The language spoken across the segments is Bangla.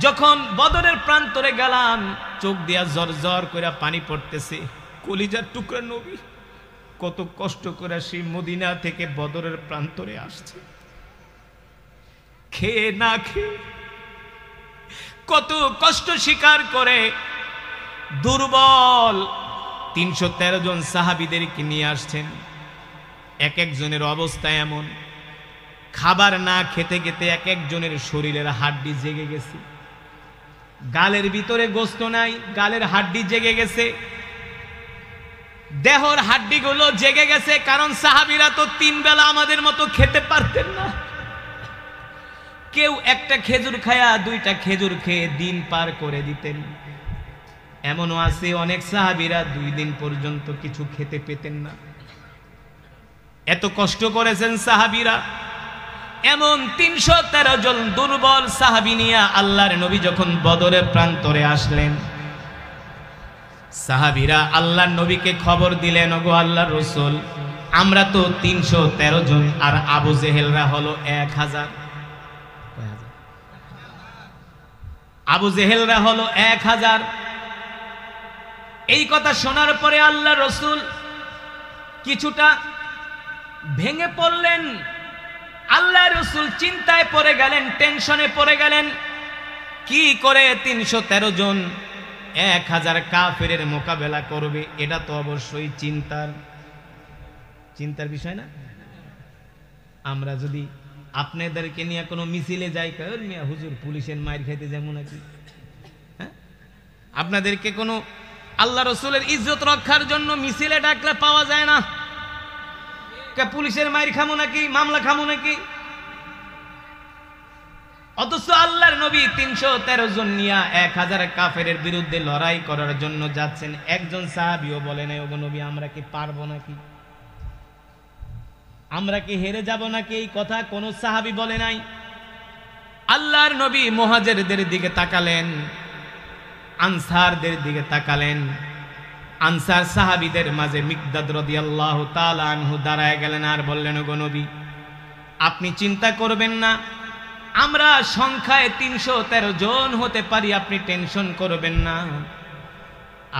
যখন বদরের প্রান্তরে গেলাম, চোখ দিয়া জর করে পানি পড়তেছে। কলিজার টুকরা নবী কত কষ্ট করে সেই মদিনা থেকে বদরের প্রান্তরে আসছে, খেয়ে না খেয়ে কত কষ্ট স্বীকার করে দুর্বল 313 জন সাহাবীদেরকে নিয়ে আসছেন। এক একজনের অবস্থা এমন, খাবার না খেতে খেতে এক একজনের শরীরের হাড্ডি জেগে গেছে, গালের ভিতরে গোস্ত নাই, গালের হাড্ডি জেগে গেছে, দেহর হাড্ডিগুলো জেগে গেছে। কারণ সাহাবীরা তো 3 বেলা আমাদের মতো খেতে পারতেন না। কেউ একটা খেজুর খায়া 2টা খেজুর খেয়ে দিন পার করে দিতেন। এমনও আছে অনেক সাহাবীরা 2 দিন পর্যন্ত কিছু খেতে পেতেন না। এত কষ্ট করেছেন সাহাবীরা। এমন 313 জন দুর্বল সাহাবী নিয়ে আল্লাহর নবী যখন বদরের প্রান্তরে আসলেন, সাহাবীরা আল্লাহর নবীকে খবর দিলেন, ওগো আল্লাহর রাসূল, আমরা তো 313 জন, আর আবু জেহেলরা হলো 1000। আবু জেহেলরা হলো 1000। এই কথা শোনার পরে আল্লাহর রাসূল কিছুটা ভেঙে পড়লেন। আল্লাহর রাসূল চিন্তায় পড়ে গেলেন, টেনশনে পড়ে গেলেন। কি করে 313 জন 1000 কাফেরের মোকাবেলা করবে? এটা তো অবশ্যই চিন্তার বিষয় না? আমরা যদি আপনাদেরকে নিয়ে কোনো মিছিলে যাই, কই মিয়া হুজুর পুলিশের মাইর খাইতে যেমন নাকি, হ্যাঁ? আপনাদেরকে কোনো আল্লাহ রাসূলের ইজ্জত রক্ষার জন্য মিছিলে ডাকলে পাওয়া যায় না। পুলিশের মাইর খামো নাকি, মামলা খামো নাকি? অথচ আল্লাহর নবী 313 জন নিয়ে 1000 কাফেরের বিরুদ্ধে লড়াই করার জন্য যাচ্ছেন। একজন সাহাবীও বলে নাই, ওগো নবী আমরা কি পারবো নাকি, আমরা কি হেরে যাব নাকি? এই কথা কোন সাহাবী বলে নাই। আল্লাহর নবী মুহাজিরদের দিকে তাকালেন, আনসারদের দিকে তাকালেন। আনসার সাহাবীদের মাঝে মিকদাদ রাদিয়াল্লাহু তাআলা আনহু দাঁড়ায় গেলেন আর বললেন, ওগো নবী আপনি চিন্তা করবেন না, আমরা সংখ্যায় 313 জন হতে পারি, আপনি টেনশন করবেন না।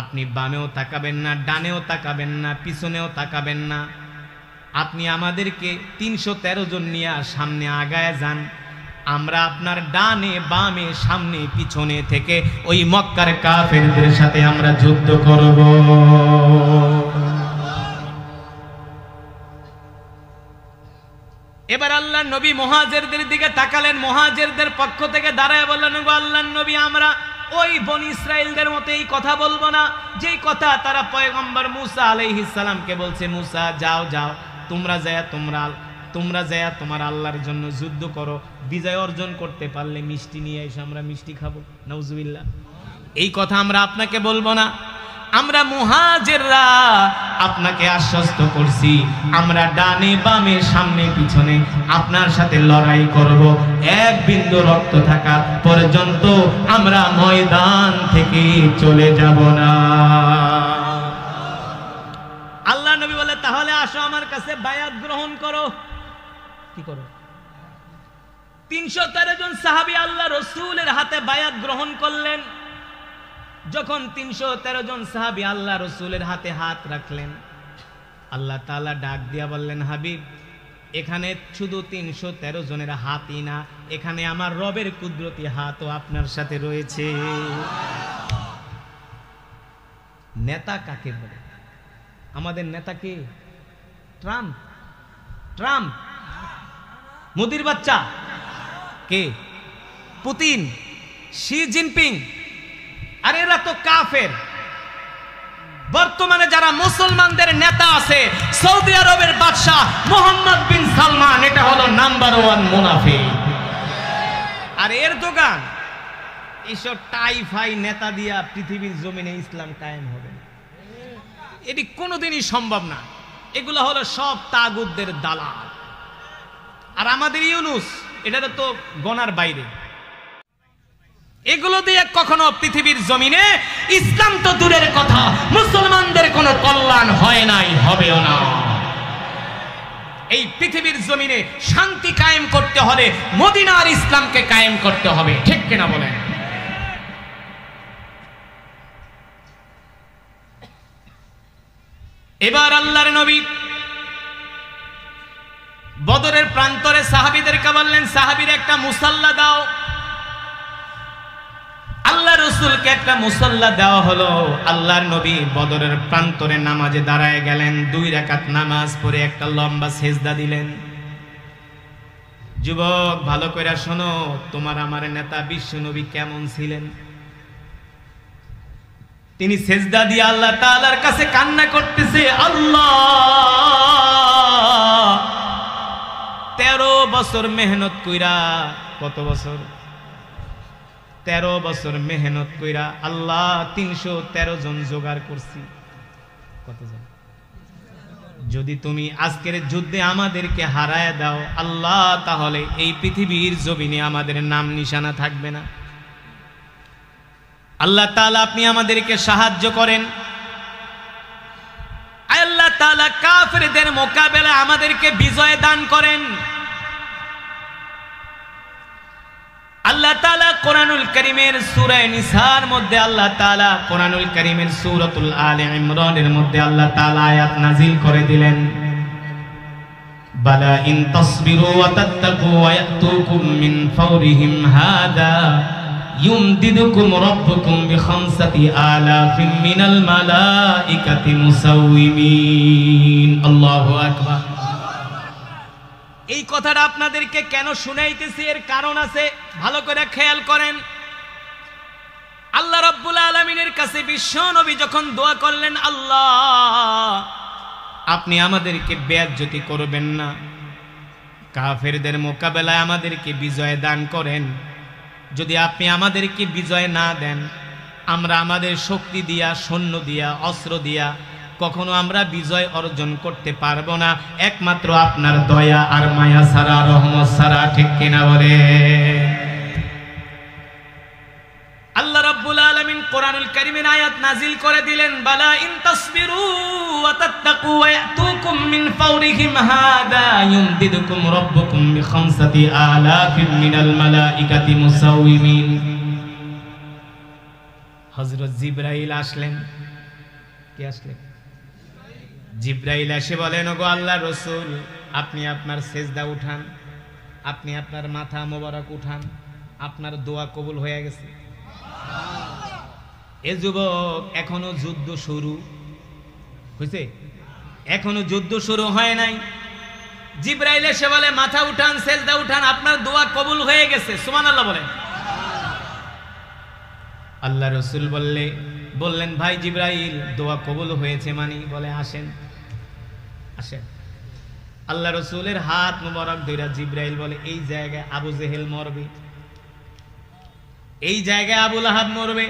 আপনি বামেও তাকাবেন না, ডানেও তাকাবেন না, পিছনেও তাকাবেন না। আপনি আমাদেরকে 313 জন নিয়ে সামনে আগায় যান। আমরা আপনার ডানে বামে সামনে পিছনে থেকে ওই মক্কার কাফেরদের সাথে আমরা যুদ্ধ করব। এবার আল্লাহর নবী মুহাজিরদের দিকে তাকালেন, মুহাজিরদের পক্ষ থেকে দাঁড়ায় বললেন, গো আল্লাহর নবী আমরা ওই বনি ইসরাইলদের মতো এই কথা বলবো না, যেই কথা তারা পয়গম্বর মুসা আলাইহিস সালামকে বলছে, মুসা যাও যাও তোমরা যায়া তোমার আল্লাহর জন্য যুদ্ধ করো, বিজয় অর্জন করতে পারলে মিষ্টি নিয়ে এসে আমরা মিষ্টি খাবো। নাউজুবিল্লাহ। এই কথা আমরা আপনাকে বলবো না। আমরা মুহাজিররা আপনাকে আশ্বস্ত করছি, আমরা ডানে বামে সামনে পিছনে আপনার সাথে লড়াই করব, এক বিন্দু রক্ত থাকা পর্যন্ত আমরা ময়দান থেকে চলে যাব না। আল্লাহ নবী বলে, তাহলে আসো আমার কাছে বায়াত গ্রহণ করো। কি করো? 313 জন সাহাবী আল্লাহ রাসূলের হাতে বায়াত গ্রহণ করলেন। যখন 313 জন সাহাবী আল্লাহ রাসূলের হাতে হাত রাখলেন, আল্লাহ তাআলা ডাক দিয়া বললেন, হাবিব এখানে শুধু 313 জনের হাতই না, এখানে আমার রবের কুদরতি হাতও আপনার সাথে রয়েছে। নেতা কাকে বলে? আমাদের নেতা কে? ট্রাম্প, মোদির বাচ্চা কে? Putin, Xi Jinping. আর এরা তো কাফের। বর্তমানে যারা মুসলমানদের নেতা আছে, সৌদি আরবের বাদশাহ মোহাম্মদ বিন সালমান, এটা হলো নাম্বার 1 মুনাফিক। আর এর দোকান এইসব টাইফাই নেতা দিয়া পৃথিবীর জমিনে ইসলাম কায়েম হবে না, এটি কোনোদিনই সম্ভব না। এগুলো হলো সব তাগুতদের দালাল। আর আমাদের ইউনুস, এটা তো গনার বাইরে। এগুলো দিয়ে কখনো পৃথিবীর জমিনে ইসলাম তো দূরের কথা, মুসলমানদের কোনো কল্যাণ হয় নাই, হবেও না। এই পৃথিবীর জমিনে শান্তি কায়েম করতে হলে মদিনার ইসলামকে কায়েম করতে হবে। ঠিক কিনা বলেন? এবার আল্লাহর নবী বদরের প্রান্তরে সাহাবীদেরকে বললেন, সাহাবীর একটা মুসাল্লা দাও। আল্লাহ রাসূলকে একটা মুসাল্লা দেওয়া হলো। আল্লাহর নবী বদরের প্রান্তরে নামাজে দাঁড়ায় গেলেন। 2 রাকাত নামাজ পড়ে একটা লম্বা সেজদা দিলেন। যুবক, ভালো করে শোনো, তোমার আমার নেতা বিশ্ব নবী কেমন ছিলেন? তিনি সেজদা দিয়ে আল্লাহ তাআলার কাছে কান্না করতেছে, আল্লাহ 13 বছর মেহনত কইরা, কত বছর? 13 বছর মেহনত কইরা আল্লাহ 313 জন জোগাড় করছি। কতজন? যদি তুমি আজকের যুদ্ধে আমাদেরকে হারায় দাও আল্লাহ, তাহলে এই পৃথিবীর জমিনে আমাদের নাম নিশানা থাকবে না। আল্লাহ তাআলা আপনি আমাদেরকে সাহায্য করেন। আল্লাহ তাআলা কাফেরদের মোকাবেলায় আমাদেরকে বিজয় দান করেন। আল্লাহ তাআলা কোরআনুল কারীমের সূরা নিসার মধ্যে, আল্লাহ তাআলা কোরআনুল কারীমের সূরাতুল আলে ইমরানের মধ্যে আল্লাহ তাআলা আয়াত নাযিল করে দিলেন, বালা ইন তাসবিরু ওয়া তাত্তাকু ওয়া ইয়াতুকুম মিন ফাওরিহিম হাদা ইউমদিদুকুম রাব্বুকুম বিখামসাতি আলাফিন মিনাল মালাইকাতি মুসাউইমিন। আল্লাহু আকবার। এই কথাটা আপনাদেরকে কেন শুনাইতেছি, এর কারণ আছে, ভালো করে খেয়াল করেন। আল্লাহ রাব্বুল আলামিনের কাছে বিশ্ব নবী যখন দোয়া করলেন, আল্লাহ আপনি আমাদেরকে বেয়াজ্জতি করবেন না, কাফেরদের মোকাবেলায় আমাদেরকে বিজয় দান করেন। যদি আপনি আমাদেরকে বিজয় না দেন, আমরা আমাদের শক্তি দিয়া, সৈন্য দিয়া, অস্ত্র দিয়া কখনো আমরা বিজয় অর্জন করতে পারবো না, একমাত্র আপনার দয়া আর মায়া ছাড়া, রহমত ছাড়া। ঠিক কিনা বলে? আল্লাহ রাব্বুল আলামিন কোরআনুল কারীমের আয়াত নাযিল করে দিলেন, বালা ইন তাসবিরু ওয়া তাত্তাকু ওয়া ইয়াতুকুম মিন ফাওরিহিম হাদা ইউমদিদুকুম রাব্বুকুম বিখামসাতি আলাফিন মিনাল মালাইকাতি মুসাউইমিন। হযরত জিবরাইল আসলেন। কে আসলেন? জিবরাইল এসে বলেন, ওগো আল্লাহর রাসূল, আপনি আপনার সেজদা উঠান, আপনি আপনার মাথা মোবারক উঠান, আপনার দোয়া কবুল হয়ে গেছে। এ যুবক, এখনো যুদ্ধ শুরু হয়েছে? এখনো যুদ্ধ শুরু হয় নাই। জিবরাইল এসে বলে, মাথা উঠান, সেজদা উঠান, আপনার দোয়া কবুল হয়ে গেছে। সুবহানাল্লাহ বলেন। আল্লাহ রাসূল বললেন, ভাই জিবরাইল, দোয়া কবুল হয়েছে মানে? বলে, আসেন আসেন। আল্লাহ রাসূলের হাত মোবারক ধরে জিবরাইল বলে, এই জায়গায় আবু জেহেল মরবে, এই জায়গায় আবু লাহাব মরবে,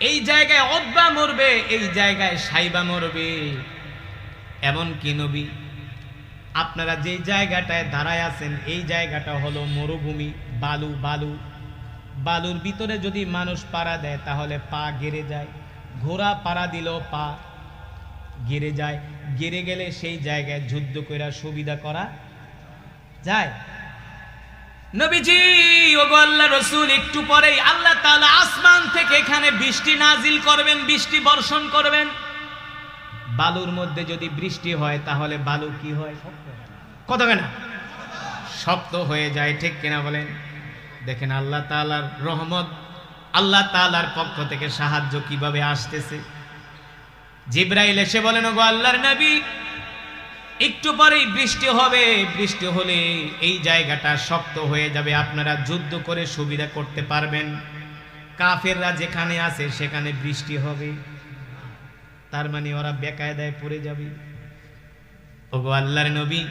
এই জায়গায় উতবা মরবে, এই জায়গায় সাইবা মরবে। এমন কি নবী, আপনারা যে জায়গাটায় দাঁড়ায় আছেন এই জায়গাটা হলো মরুভূমি, বালু বালু, বালুর ভিতরে যদি মানুষ পাড়া দেয় তাহলে পা গেড়ে যায়, ঘোড়া পাড়া দিলেও পা গেড়ে যায়, গেড়ে গেলে সেই জায়গায় যুদ্ধ করা সুবিধা করা যায়। নবীজি, ওগো আল্লাহর রাসূল, একটু পরেই আল্লাহ তাআলা আসমান থেকে এখানে বৃষ্টি নাজিল করবেন, বৃষ্টি বর্ষণ করবেন। বালুর মধ্যে যদি বৃষ্টি হয় তাহলে বালু কি হয়? কত না শক্ত হয়ে যায়। ঠিক কিনা বলেন? দেখেন আল্লাহ তাআলার রহমত, আল্লাহ তাআলার পক্ষ থেকে সাহায্য কিভাবে আসতেছে। জিবরাইল এসে বলেন, ওগো আল্লাহর নবী, একটু পরেই বৃষ্টি হবে, বৃষ্টি হলে এই জায়গাটা শক্ত হয়ে যাবে, আপনারা যুদ্ধ করে সুবিধা করতে পারবেন। কাফেররা যেখানে আছে সেখানে বৃষ্টি হবে, তার মানে ওরা বেকায়দায় পড়ে যাবে। ওগো আল্লাহর নবী,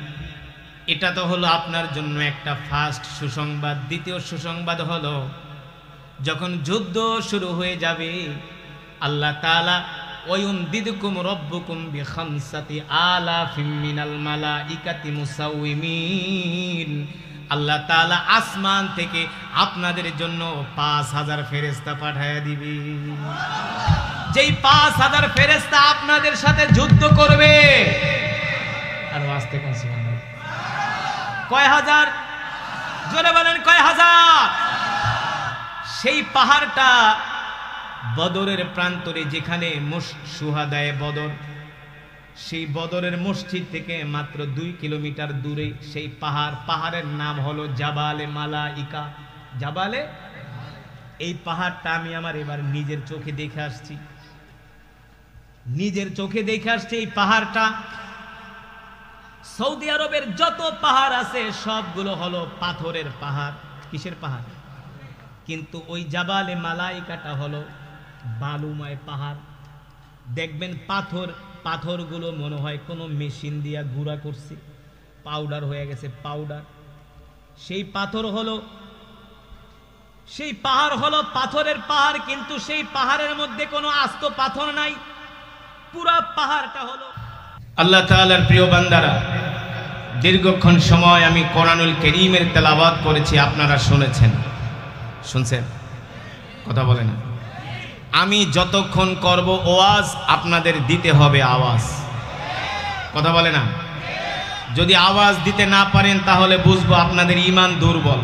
এটা তো হলো আপনার জন্য একটা ফার্স্ট সুসংবাদ। দ্বিতীয় সুসংবাদ হলো, যখন যুদ্ধ শুরু হয়ে যাবে আল্লাহ তাআলা ওয়ায়ুমদিদুকুম রাব্বুকুম বিখামসাতি আলাফিন মিনাল মালাইকাতি মুসাউইমিন, আল্লাহ তাআলা আসমান থেকে আপনাদের জন্য 5000 ফেরেশতা পাঠিয়ে দিবে। যেই 5000 ফেরেশতা আপনাদের সাথে যুদ্ধ করবে। আর আস্তে কোন সুবহানাল্লাহ, কয় হাজার? জোরে বলেন, কয় হাজার? সেই পাহাড়টা বদরের প্রান্তরে, যেখানে শুহাদায়ে বদর, সেই বদরের মসজিদ থেকে মাত্র 2 কিলোমিটার দূরে সেই পাহাড়ের নাম হলো জাবালে মালাইকা। জাবালে, এই পাহাড়টা আমি আমার এবার নিজের চোখে দেখে আসছি, এই পাহাড়টা। সৌদি আরবের যত পাহাড় আছে সবগুলো হলো পাথরের পাহাড়। কিসের পাহাড়? কিন্তু ওই জাবালে মালাইকাটা হলো বালুময় পাহাড়। দেখবেন পাথরগুলো মনে হয় কোনো মেশিন দিয়া গুঁড়া করছে, পাউডার হয়ে গেছে, পাউডার। সেই পাহাড় হলো পাথরের পাহাড়, কিন্তু সেই পাহাড়ের মধ্যে কোনো আস্ত পাথর নাই, পুরা পাহাড়টা হলো। আল্লাহ তাআলার প্রিয় বান্দারা, দীর্ঘক্ষণ সময় আমি কোরআনুল কারীমের তেলাওয়াত করেছি, আপনারা শুনছেন? কথা বলে না? আমি যতক্ষণ করব ওয়াজ, আপনাদের দিতে হবে আওয়াজ। কথা বলে না? যদি আওয়াজ দিতে না পারেন তাহলে বুঝবো আপনাদের ঈমান দুর্বল।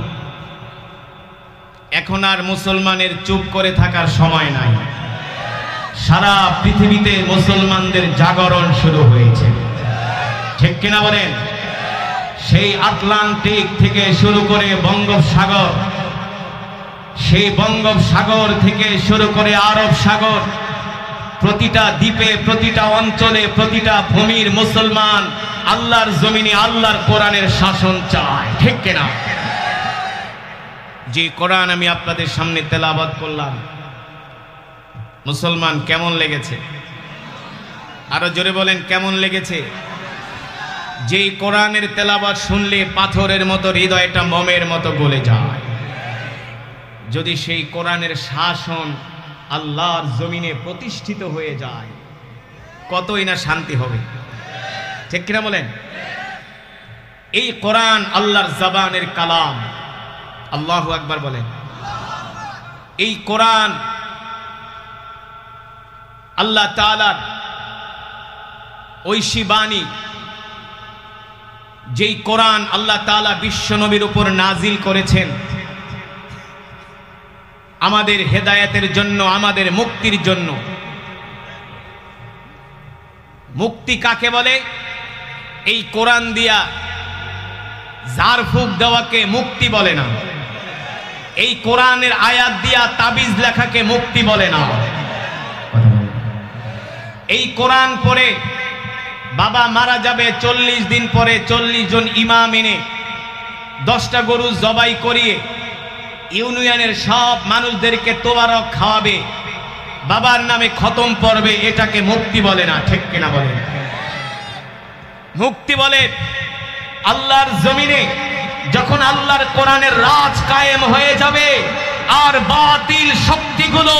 এখন আর মুসলমানের চুপ করে থাকার সময় নাই। সারা পৃথিবীতে মুসলমানদের জাগরণ শুরু হয়েছে, ঠিক কিনা বলেন? সেই আটলান্টিক থেকে শুরু করে বঙ্গোপসাগর, সেই বঙ্গোপসাগর থেকে শুরু করে আরব সাগর, প্রতিটা দ্বীপে, প্রতিটা অঞ্চলে, প্রতিটা ভূমির মুসলমান আল্লাহর জমিনে আল্লাহর কোরআনের শাসন চায়, ঠিক কিনা? যে কোরআন আমি আপনাদের সামনে তেলাওয়াত করলাম, মুসলমান কেমন লেগেছে? আরো জোরে বলেন, কেমন লেগেছে? যেই কোরআনের তেলাওয়াত শুনলে পাথরের মতো হৃদয়টা মোমের মতো গলে যায়। যদি সেই কোরআনের শাসন আল্লাহর জমিনে প্রতিষ্ঠিত হয়ে যায়, কতই না শান্তি হবে, ঠিক কিনা বলেন? এই কোরআন আল্লাহর জবানের কালাম। আল্লাহু আকবার বলেন। এই কোরআন আল্লাহ তাআলার ঐশী বাণী, যেই কোরআন আল্লাহ তাআলা বিশ্ব নবীর উপর নাজিল করেছেন আমাদের হেদায়েতের জন্য, আমাদের মুক্তির জন্য। মুক্তি কাকে বলে? এই কোরআন দিয়া ঝাড়ফুঁক দেওয়াকে মুক্তি বলে না। এই কোরআনের আয়াত দিয়া তাবিজ লেখাকে মুক্তি বলে না। এই কোরআন পড়ে বাবা মারা যাবে, 40 দিন পরে 40 জন ইমাম এনে 10টা গরু জবাই করিয়ে ইউনিয়নের সব মানুষদেরকে তোবারক খাওয়াবে, বাবার নামে খতম পড়বে, এটাকে মুক্তি বলে না, ঠিক কিনা বলে? মুক্তি বলে আল্লাহর জমিনে যখন আল্লাহর কোরআনের রাজ কায়েম হয়ে যাবে আর বাতিল শক্তিগুলো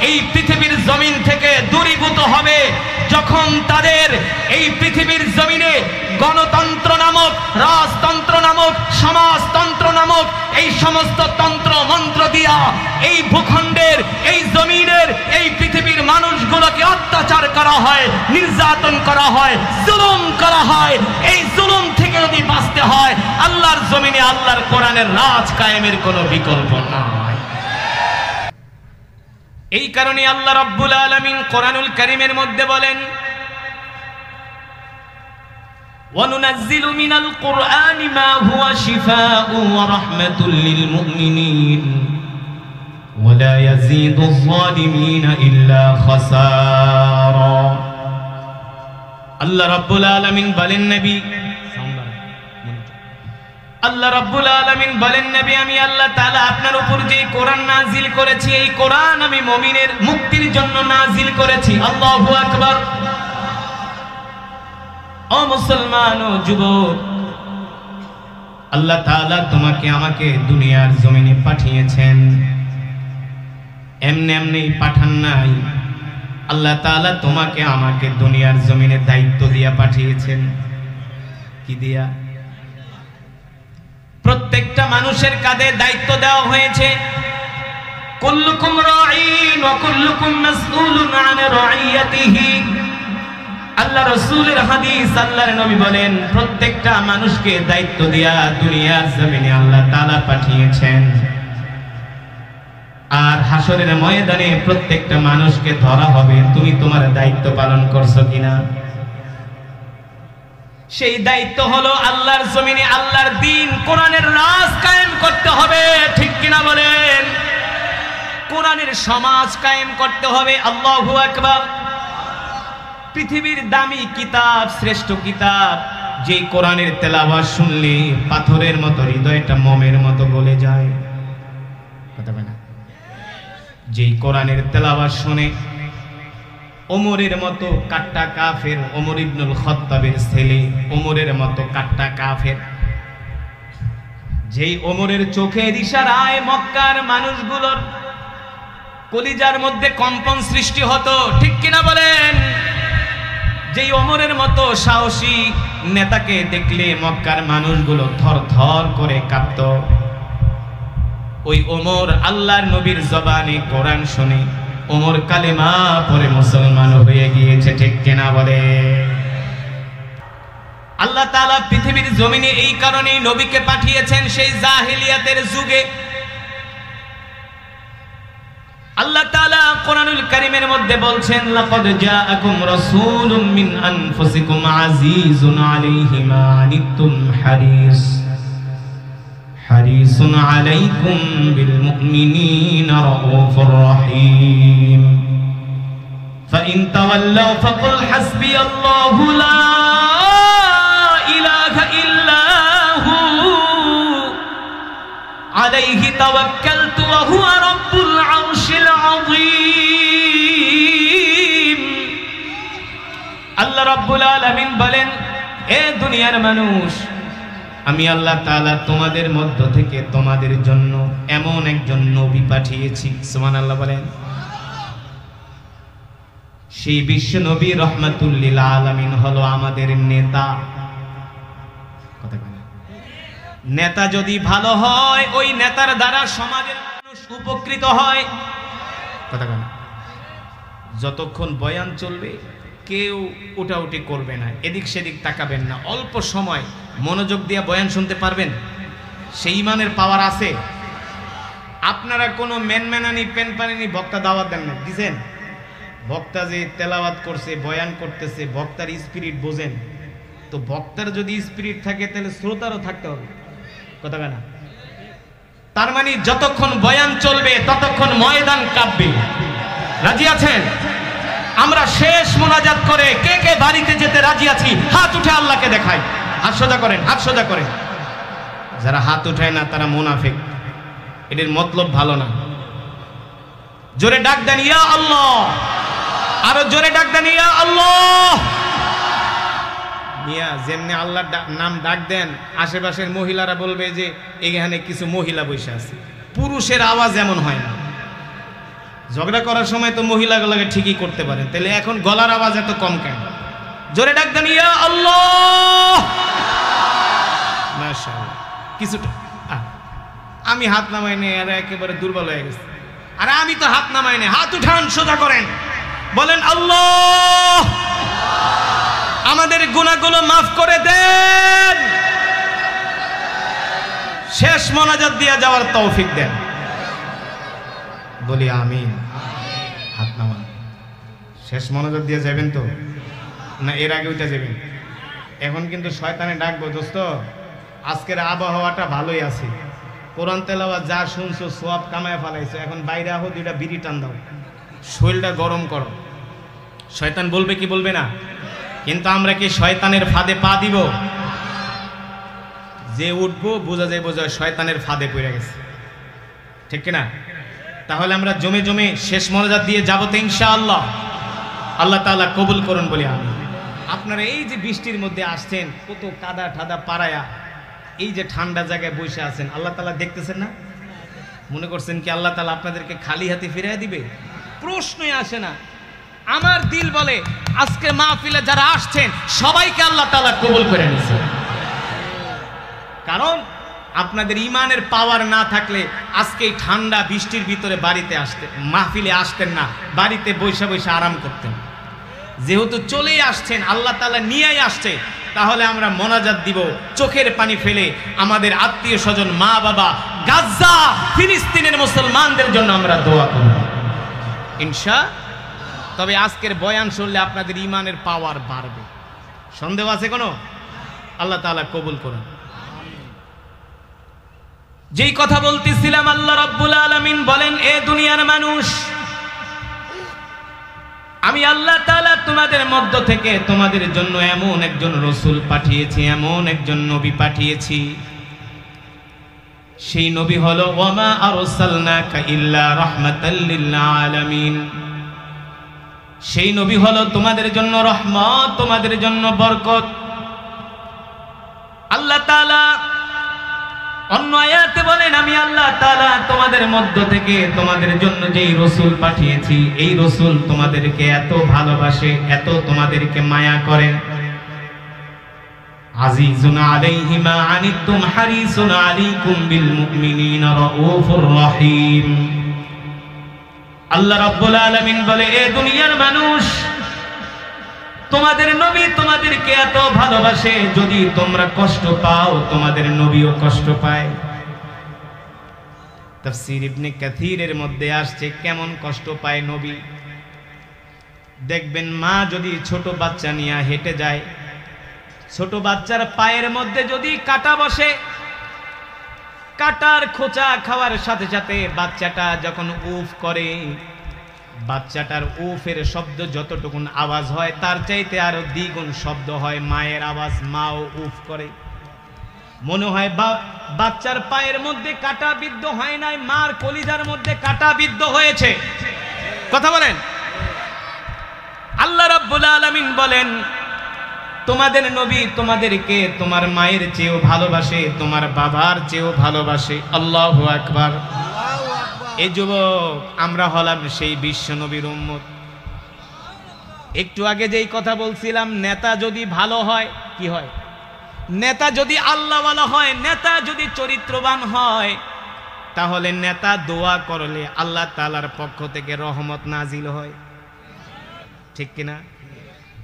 এই পৃথিবীর জমিন থেকে দূরীভূত হবে, যখন তাদের এই পৃথিবীর জমিনে গণতন্ত্র নামক, রাজতন্ত্র নামক, সমাজতন্ত্র নামক এই সমস্ত তন্ত্র মন্ত্র দিয়া এই ভূখণ্ডের, এই জমিনের, এই পৃথিবীর মানুষগুলোকে অত্যাচার করা হয়, নির্যাতন করা হয়, জুলুম করা হয়, এই জুলুম থেকে যদি বাঁচতে হয় আল্লাহর জমিনে আল্লাহর কোরআনের রাজ কায়েমের কোনো বিকল্প নাই। এই কারণে আল্লাহ রাব্বুল আলামিন কোরআনুল কারীমের মধ্যে বলেন, وَنُنَزِّلُ مِنَ الْقُرْآنِ مَا هُوَ شِفَاءٌ وَرَحْمَةٌ لِّلْمُؤْمِنِينَ وَلَا يَزِيدُ الظَّالِمِينَ إِلَّا خَسَارًا। আল্লাহ রাব্বুল আলামিন বলেন, নবী, আল্লাহ রাব্বুল আলামিন বলেন, নবী, আমি আল্লাহ তাআলা আপনার উপর যে কোরআন নাজিল করেছি, এই কোরআন আমি মুমিনের মুক্তির জন্য নাজিল করেছি। আল্লাহু আকবার। ও মুসলমান ও যুবক, আল্লাহ তাআলা তোমাকে আমাকে দুনিয়ার জমিনে পাঠিয়েছেন, এমনি এমনি পাঠান নাই। আল্লাহ তাআলা তোমাকে আমাকে দুনিয়ার জমিনে দায়িত্ব দিয়া পাঠিয়েছেন। কি দিয়া? প্রত্যেকটা মানুষের কাঁধে দায়িত্ব দেওয়া হয়েছে। কুল্লুকুম রাঈন ওয়া কুল্লুকুম মাসউলুন আন রাইয়াতিহি। আল্লাহ রাসূলের হাদিস, আল্লাহর নবী বলেন, প্রত্যেকটা মানুষকে দায়িত্ব দিয়া দুনিয়ার জমিনে আল্লাহ তাআলা পাঠিয়েছেন। আর হাসরের ময়দানে প্রত্যেকটা মানুষকে ধরা হবে, তুমি তোমার দায়িত্ব পালন করছো কিনা। সেই দায়িত্ব হলো আল্লাহর জমিনে আল্লাহর দ্বীন কোরআনের রাজ কায়েম করতে হবে, ঠিক কিনা বলেন? কোরআনের সমাজ কায়েম করতে হবে। আল্লাহু আকবার। পৃথিবীর দামি কিতাব, শ্রেষ্ঠ কিতাব, যেই কোরআনের তেলাওয়াত শুনলে পাথরের মতো হৃদয়টা মোমের মতো গলে যায়, কথা বলে না? যেই কোরআনের তেলাওয়াত শুনে ওমরের মতো কাট্টা কাফের, ওমর ইবনুল খাত্তাবের ছেলে ওমরের মতো কাট্টা কাফের, যেই ওমরের চোখের ইশারায় মক্কার মানুষগুলোর কলিজার মধ্যে কম্পন সৃষ্টি হতো, ঠিক কিনা বলেন? যেই ওমরের মতো সাহসী নেতাকে দেখলে মক্কার মানুষগুলো থর থর করে কাঁপত, ওই ওমর আল্লাহর নবীর জবানে কোরআন শুনে ওমর কালেমা পড়ে মুসলমান হয়ে গিয়েছে, ঠিক কিনা বলে? আল্লাহ তাআলা পৃথিবীর জমিনে এই কারণেই নবীকে পাঠিয়েছেন। সেই জাহেলিয়াতের যুগে আল্লাহ তাআলা কোরআনুল কারীমের মধ্যে বলছেন, লাকাদ জাআকুম রাসূলুম মিন আনফুসিকুম আজিজুন আলাইহি মা আনিতুম হারিসুন আলাইকুম বিল মুমিনিনা রাউফুর রহিম ফাইন তাওয়াল্লাউ ফাকুল হাসবিয়াল্লাহু লা ইলাহা ইল্লা হু আলাইহি তাওয়াক্কালতু ওয়া হুয়া রাব্বুল আরশিল আযীম। আল্লাহ রাব্বুল আলামিন বলেন, এ দুনিয়ার মানুষ, আমি আল্লাহ তাআলা তোমাদের মধ্য থেকে তোমাদের জন্য এমন একজন নবী পাঠিয়েছি। সুবহানাল্লাহ বলেন। সেই বিশ্ব নবী রহমাতুল লিল আলামিন হলো আমাদের নেতা। কথা বলেন। নেতা যদি ভালো হয়, ওই নেতার দ্বারা সমাজের মানুষ উপকৃত হয়। কথা বলেন। যতক্ষণ বয়ান চলবে কেউ উঠাউঠি করবে না, এদিক সেদিক তাকাবেন না, অল্প সময় মনোযোগ দিয়ে বয়ান শুনতে পারবেন, সেই ইমানের পাওয়ার আছে। আপনারা কোনো মেনমেনানি পেনপানি বক্তা দাওয়াত দেন না, দিছেন? বক্তা যে তেলাওয়াত করছে, বয়ান করতেছে, বক্তার স্পিরিট বোঝেন তো? বক্তার যদি স্পিরিট থাকে তাহলে শ্রোতারও থাকতে হবে, কথা না? তার মানে যতক্ষণ বয়ান চলবে ততক্ষণ ময়দান কাঁপবে। রাজি আছেন? আমরা শেষ মোনাজাত করে কে কে বাড়িতে যেতে রাজি আছি? হাত উঠে আল্লাহকে দেখাই। হাত সোজা করেন, হাত সোজা করেন। যারা হাত উঠায় না তারা মুনাফিক, এদের মতলব ভালো না। জোরে ডাক দেন ইয়া আল্লাহ, আরো জোরে ডাক দেন ইয়া আল্লাহ। মিয়া যেমনি আল্লাহর নাম ডাক দেন, আশেপাশের মহিলারা বলবে যে এখানে কিছু মহিলা বসে আছে। পুরুষের আওয়াজ এমন হয় না। ঝগড়া করার সময় তো মহিলাগুলোকে ঠিকই করতে পারেন, তাহলে এখন গলার আওয়াজ এত কম কেন? জোরে ডাক দেন ইয়া আল্লাহ। মাশাআল্লাহ। কিছুটা আমি হাত নামাই নে, আর একেবারে দুর্বল হয়ে গেছে। আর আমি তো হাত নামাই নে। হাত উঠান, সোজা করেন, বলেন আল্লাহ আমাদের গুনাহগুলো মাফ করে দেন, শেষ মোনাজাত দিয়ে যাওয়ার তৌফিক দেন। বলি আমিন। হাত নামান। শেষ মোনাজাত দিয়ে যাবেন তো না এর আগে ওইটা যাবেন? এখন কিন্তু শয়তানে ডাকবো। দোস্ত, আজকের আবহাওয়াটা ভালোই আছে, কোরআন তেলাওয়াত যা শুনছো সওয়াব কামায় ফেলাইছো, এখন বাইরে আহো, দুইটা বিড়ি টান দাও, শরীরটা গরম করো। শয়তান বলবে কি বলবে না? কিন্তু আমরা কি শয়তানের ফাঁদে পা দিব? যে উঠবো বোঝা যায় শয়তানের ফাঁদে পড়ে গেছে, ঠিক কিনা? তাহলে আমরা জমে জমে শেষ মোনাজাত দিয়ে যাবো তো ইনশাআল্লাহ। আল্লাহ তাআলা কবুল করুন বলি আমি। আপনারা এই যে বৃষ্টির মধ্যে আসছেন, কত কাদা ঠাদা পাড়ায়া এই যে ঠান্ডা জায়গায় বসে আছেন, আল্লাহ তাআলা দেখতেছেন না? মনে করছেন কি আল্লাহ তাআলা আপনাদেরকে খালি হাতে ফিরিয়ে দিবে? প্রশ্নই আসে না। আমার দিল বলে আজকে মাহফিলে যারা আসছেন সবাইকে আল্লাহ তাআলা কবুল করে নিয়েছে। কারণ আপনাদের ইমানের পাওয়ার না থাকলে আজকে এই ঠান্ডা বৃষ্টির ভিতরে বাড়িতে আসতে মাহফিলে আসতেন না, বাড়িতে বৈশা বৈশা আরাম করতেন। যেহেতু চলেই আসছেন, আল্লাহ তাআলা নিয়েই আসছে, তাহলে আমরা মোনাজাত দিব চোখের পানি ফেলে। আমাদের আত্মীয় স্বজন, মা বাবা, গাজা ফিলিস্তিনের মুসলমানদের জন্য আমরা দোয়া করব ইনশাআল্লাহ। তবে আজকের বয়ান শুনলে আপনাদের ইমানের পাওয়ার বাড়বে। সন্দেহ আছে কোনো? আল্লাহ তাআলা কবুল করুন। যেই কথা বলতেছিলাম, আল্লাহ রাব্বুল আলামিন বলেন, এ দুনিয়ার মানুষ, আমি আল্লাহ তাআলা তোমাদের মধ্য থেকে তোমাদের জন্য এমন একজন রাসূল পাঠিয়েছি, এমন একজন নবী পাঠিয়েছি। সেই নবী হলো ওয়ামা আরসালনাকা ইল্লা রাহমাতাল লিল আলামিন। সেই নবী হলো তোমাদের জন্য রহমত, তোমাদের জন্য বরকত। আল্লাহ তাআলা অন্য আয়াতে বলেন, আমি আল্লাহ তাআলা তোমাদের মধ্য থেকে তোমাদের জন্য যেই রাসূল পাঠিয়েছি, এই রাসূল তোমাদেরকে এত ভালোবাসে, এত তোমাদেরকে মায়া করেন। আজিজুন আলাইহি মা আনিতুম হারিসুন আলাইকুম বিল মুমিনিনা রাউফুর রহিম। আল্লাহ রাব্বুল আলামিন বলে, এ দুনিয়ার মানুষ, তোমাদের নবী তোমাদেরকে এত ভালোবাসে, যদি তোমরা কষ্ট পাও তোমাদের নবীও কষ্ট পায়। তাফসীর ইবনে কাসীরের মধ্যে আসছে কেমন কষ্ট পায় নবী। দেখবেন মা যদি ছোট বাচ্চা নিয়ে হেঁটে যায়, ছোট বাচ্চার পায়ের মধ্যে যদি কাঁটা বসে, কাঁটার খোঁচা খাওয়ার সাথে সাথে বাচ্চাটা যখন উফ করে, বাচ্চাটার উফের শব্দ যতটুকুন আওয়াজ হয় তার চাইতে আরো দ্বিগুণ শব্দ হয় মায়ের আওয়াজ। মাও উফ করে, মনে হয় বাচ্চার পায়ের মধ্যে কাঁটা বিদ্ধ হয় নাই, মার কলিজার মধ্যে কাঁটা বিদ্ধ হয়েছে। কথা বলেন। আল্লাহ রাব্বুল আলামিন বলেন, তোমাদের নবী তোমাদেরকে তোমার মায়ের চেয়েও ভালোবাসে, তোমার বাবার চেয়েও ভালোবাসে। আল্লাহু আকবার। এই যুবক, আমরা হলাম সেই বিশ্ব নবীর উম্মত। একটু আগে যেই কথা বলছিলাম, নেতা যদি ভালো হয়, কি হয়? নেতা যদি আল্লাহওয়ালা হয়, নেতা যদি চরিত্রবান হয়, তাহলে নেতা দোয়া করলে আল্লাহ তাআলার পক্ষ থেকে রহমত নাজিল হয়, ঠিক কিনা?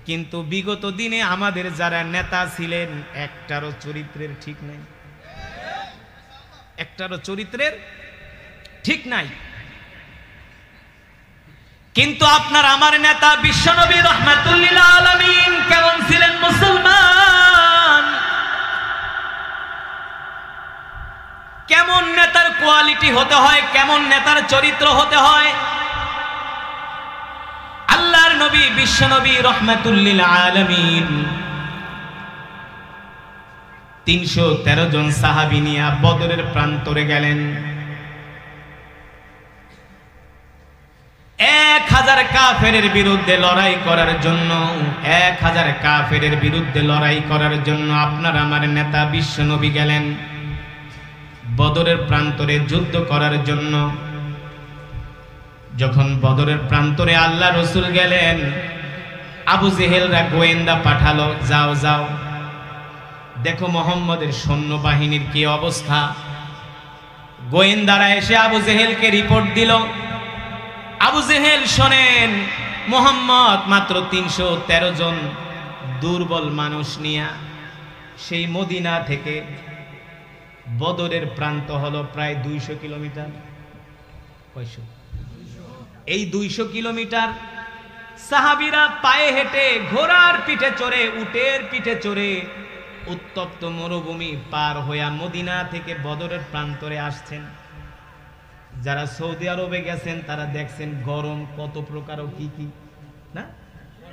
কিন্তু বিগত দিনে আমাদের যারা নেতা ছিলেন, একটারও চরিত্রের ঠিক নাই, একটারও চরিত্রের ঠিক নাই। কিন্তু আপনার আমার নেতা বিশ্বনবী রাহমাতুল লিল আলামিন কেমন ছিলেন? মুসলমান, কেমন নেতার কোয়ালিটি হতে হয়, কেমন নেতার চরিত্র হতে হয়। আল্লাহর নবী বিশ্বনবী রাহমাতুল লিল আলামিন ৩১৩ জন সাহাবী নিয়ে বদরের প্রান্তরে গেলেন। ১,০০০ কাফেরের বিরুদ্ধে লড়াই করার জন্য, ১,০০০ কাফেরের বিরুদ্ধে লড়াই করার জন্য আপনার আমার নেতা বিশ্বনবী গেলেন বদরের প্রান্তরে যুদ্ধ করার জন্য। যখন বদরের প্রান্তরে আল্লাহ রাসূল গেলেন, আবু জেহেলরা গোয়েন্দা পাঠালো, যাও যাও দেখো মুহাম্মদের সৈন্যবাহিনীর কি অবস্থা। গোয়েন্দারা এসে আবু জেহেলকে রিপোর্ট দিল। আবু জেহেল শোনেন, মুহাম্মদ মাত্র ৩১৩ জন দুর্বল মানুষ নিয়ে সেই মদিনা থেকে বদরের প্রান্ত হলো প্রায় ২০০ কিলোমিটার। এই ২০০ কিলোমিটার সাহাবীরা পায়ে হেঁটে, ঘোড়ার পিঠে চড়ে, উটের পিঠে চড়ে উত্তপ্ত মরুভূমি পার হইয়া মদিনা থেকে বদরের প্রান্তরে আসছেন। যারা সৌদি আরবে গেছেন তারা দেখছেন গরম কত প্রকার, কি কি না,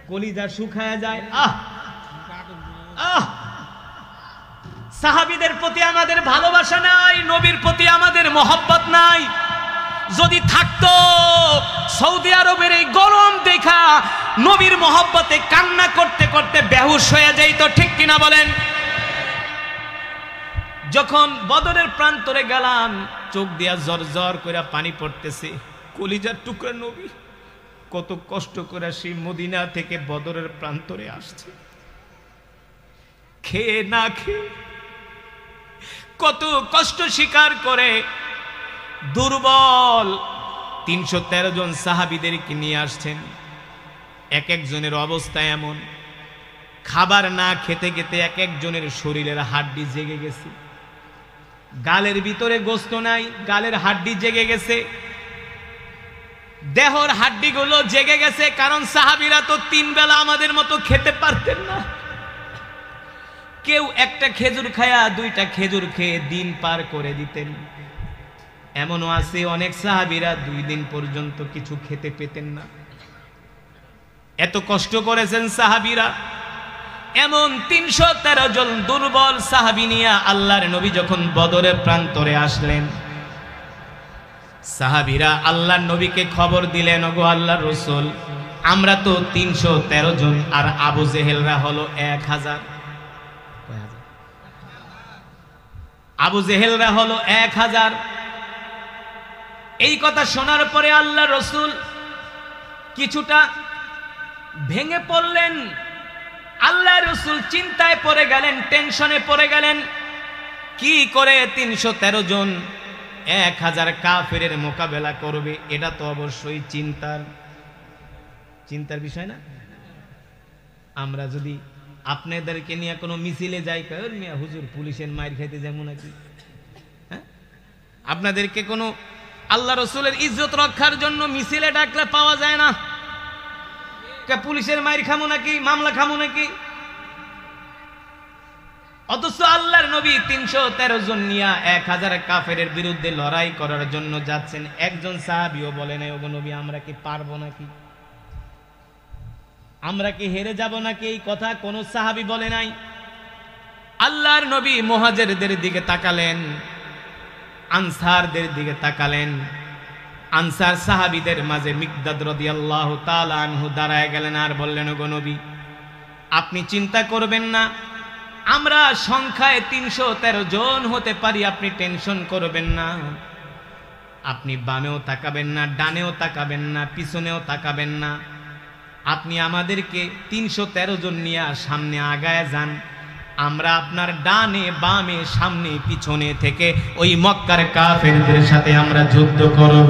কলিজা শুকায় যায়। সাহাবীদের প্রতি আমাদের ভালোবাসা নাই, নবীর প্রতি আমাদের মহব্বত নাই। যদি থাকতো, সৌদি আরবের এই গরম দেখা নবীর মহব্বতে কান্না করতে করতে বেহুশ হয়ে যাইত, ঠিক কিনা বলেন? যখন বদরের প্রান্তরে গেলাম, চোখ দিয়া জর জর করে পানি পড়তেছে। কলিজার টুকরা নবী কত কষ্ট করে সেই মদিনা থেকে বদরের প্রান্তরে আসছে, খেয়ে না খেয়ে কত কষ্ট স্বীকার করে দুর্বল ৩১৩ জন সাহাবীদেরকে নিয়ে আসছেন। এক একজনের অবস্থা এমন, খাবার না খেতে খেতে এক একজনের শরীরের হাড্ডি জেগে গেছে। গালের ভিতরে গোস্ত নাই, গালের হাড্ডি জেগে গেছে, দেহর হাড্ডিগুলো জেগে গেছে। কারণ সাহাবীরা তো ৩ বেলা আমাদের মতো খেতে পারতেন না। কেউ একটা খেজুর খায়া দুইটা খেজুর খেয়ে দিন পার করে দিতেন। এমনও আছে অনেক সাহাবীরা 2 দিন পর্যন্ত কিছু খেতে পেতেন না, এত কষ্ট করেছেন সাহাবীরা। এমন 313 জন দুর্বল সাহাবী নিয়ে আল্লাহর নবী যখন বদরের প্রান্তরে আসলেন, সাহাবীরা আল্লাহর নবীকে খবর দিলেন, ওগো আল্লাহর রাসূল, আমরা তো 313 জন, আর আবু জেহেলরা হলো 1000। আবু জেহেলরা হলো 1000। এই কথা শোনার পরে আল্লাহর রাসূল কিছুটা ভেঙে পড়লেন। আল্লাহর রাসূল চিন্তায় পড়ে গেলেন, টেনশনে পড়ে গেলেন। কি করে 313 জন 1000 কাফেরের মোকাবেলা করবে? এটা তো অবশ্যই চিন্তার বিষয় না? আমরা যদি আপনাদেরকে নিয়ে কোনো মিছিলে যাই, কই মিয়া হুজুর পুলিশের মাইর খাইতে যাবো নাকি? হ্যাঁ, আপনাদেরকে কোনো আল্লাহ রসুলের ইজ্জত রক্ষার জন্য মিছিলে ডাকলে পাওয়া যায় না। পুলিশের মাইর খামো নাকি, মামলা খামো নাকি? অথচ আল্লাহর নবী 313 জন নিয়ে 1000 কাফেরের বিরুদ্ধে লড়াই করার জন্য যাচ্ছেন। একজন সাহাবীও বলে নাই, ওগো নবী আমরা কি পারবো নাকি, আমরা কি হেরে যাব নাকি? এই কথা কোন সাহাবী বলে নাই। আল্লাহর নবী মুহাজিরদের দিকে তাকালেন, আনসারদের দিকে তাকালেন। আনসার সাহাবীদের মাঝে মিকদাদ রাদিয়াল্লাহু তাআলা আনহু দাঁড়ায় গেলেন আর বললেন, ওগো নবী আপনি চিন্তা করবেন না, আমরা সংখ্যায় 313 জন হতে পারি, আপনি টেনশন করবেন না। আপনি বামেও তাকাবেন না, ডানেও তাকাবেন না, পিছনেও তাকাবেন না। আপনি আমাদেরকে 313 জন নিয়ে সামনে আগায় যান, আমরা আপনার ডানে বামে সামনে পিছনে থেকে ওই মক্কার কাফেরদের সাথে আমরা যুদ্ধ করব।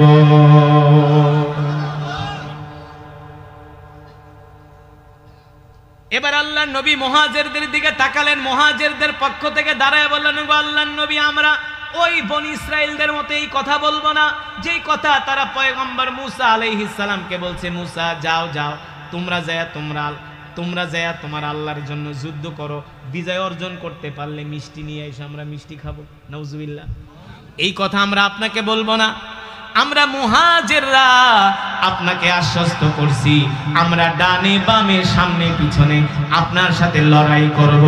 এবার আল্লাহর নবী মুহাজিরদের দিকে তাকালেন, মুহাজিরদের পক্ষ থেকে দাঁড়ায় বললেন, গো আল্লাহর নবী আমরা ওই বনি ইসরাইলদের মতো এই কথা বলবো না, যেই কথা তারা পয়গম্বর মুসা আলাইহিস সালামকে বলছে, মুসা যাও যাও তোমরা যায়া তোমার আল্লাহর জন্য যুদ্ধ করো, বিজয় অর্জন করতে পারলে মিষ্টি নিয়ে এসে আমরা মিষ্টি খাবো। নাউজুবিল্লাহ। এই কথা আমরা আপনাকে বলবো না। আমরা মুহাজিররা আপনাকে আশ্বস্ত করছি, আমরা ডানে বামে সামনে পিছনে আপনার সাথে লড়াই করব,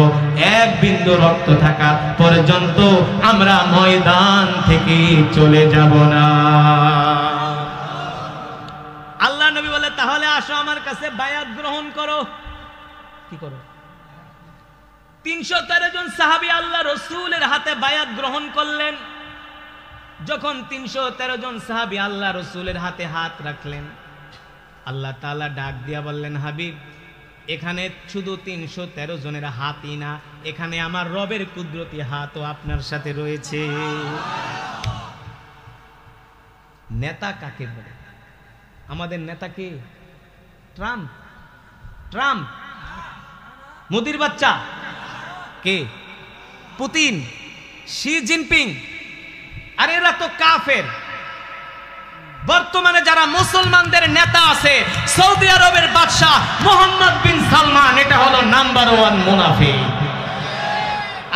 এক বিন্দু রক্ত থাকা পর্যন্ত আমরা ময়দান থেকে চলে যাব না। আল্লাহ নবী বলে, তাহলে আসো আমার কাছে বায়াত গ্রহণ করো। কি করো? 313 জন সাহাবী আল্লাহ রাসূলের হাতে বায়াত গ্রহণ করলেন। যখন 313 জন সাহাবী আল্লাহ রাসূলের হাতে হাত রাখলেন, আল্লাহ তাআলা ডাক দিয়া বললেন, হাবিব এখানে শুধু 313 জনের হাতই না, এখানে আমার রবের কুদরতি হাতও আপনার সাথে রয়েছে। নেতা কাকে বলে? আমাদের নেতা কে? ট্রাম্প, মোদির বাচ্চা কে? Putin, Xi Jinping. আর এরা তো কাফের। বর্তমানে যারা মুসলমানদের নেতা আছে, সৌদি আরবের বাদশা মোহাম্মদ বিন সালমান, এটা হলো নাম্বার 1 মুনাফিক।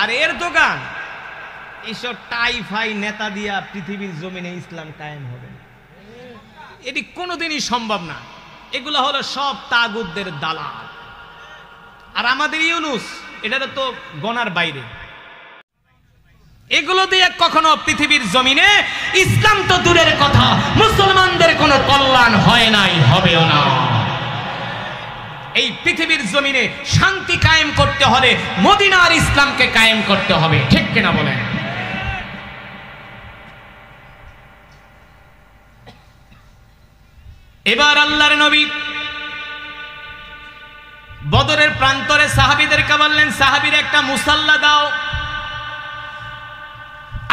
আর এরদোগান এইসব টাইফাই নেতা দিয়া পৃথিবীর জমিনে ইসলাম কায়েম হবে না, এটি কোনোদিনই সম্ভব না। এগুলো হলো সব তাগুতদের দালাল। আর আমাদের ইউনুস, এটা তো গনার বাইরে। এগুলো দিয়ে কখনো পৃথিবীর জমিনে ইসলাম তো দূরের কথা, মুসলমানদের কোনো কল্যাণ হয় নাই, হবেও না। এই পৃথিবীর জমিনে শান্তি কায়েম করতে হলে মদিনার ইসলামকে কায়েম করতে হবে, ঠিক কিনা বলেন? এবার আল্লাহর নবী বদরের প্রান্তরে সাহাবীদেরকে বললেন, সাহাবীর একটা মুসাল্লা দাও।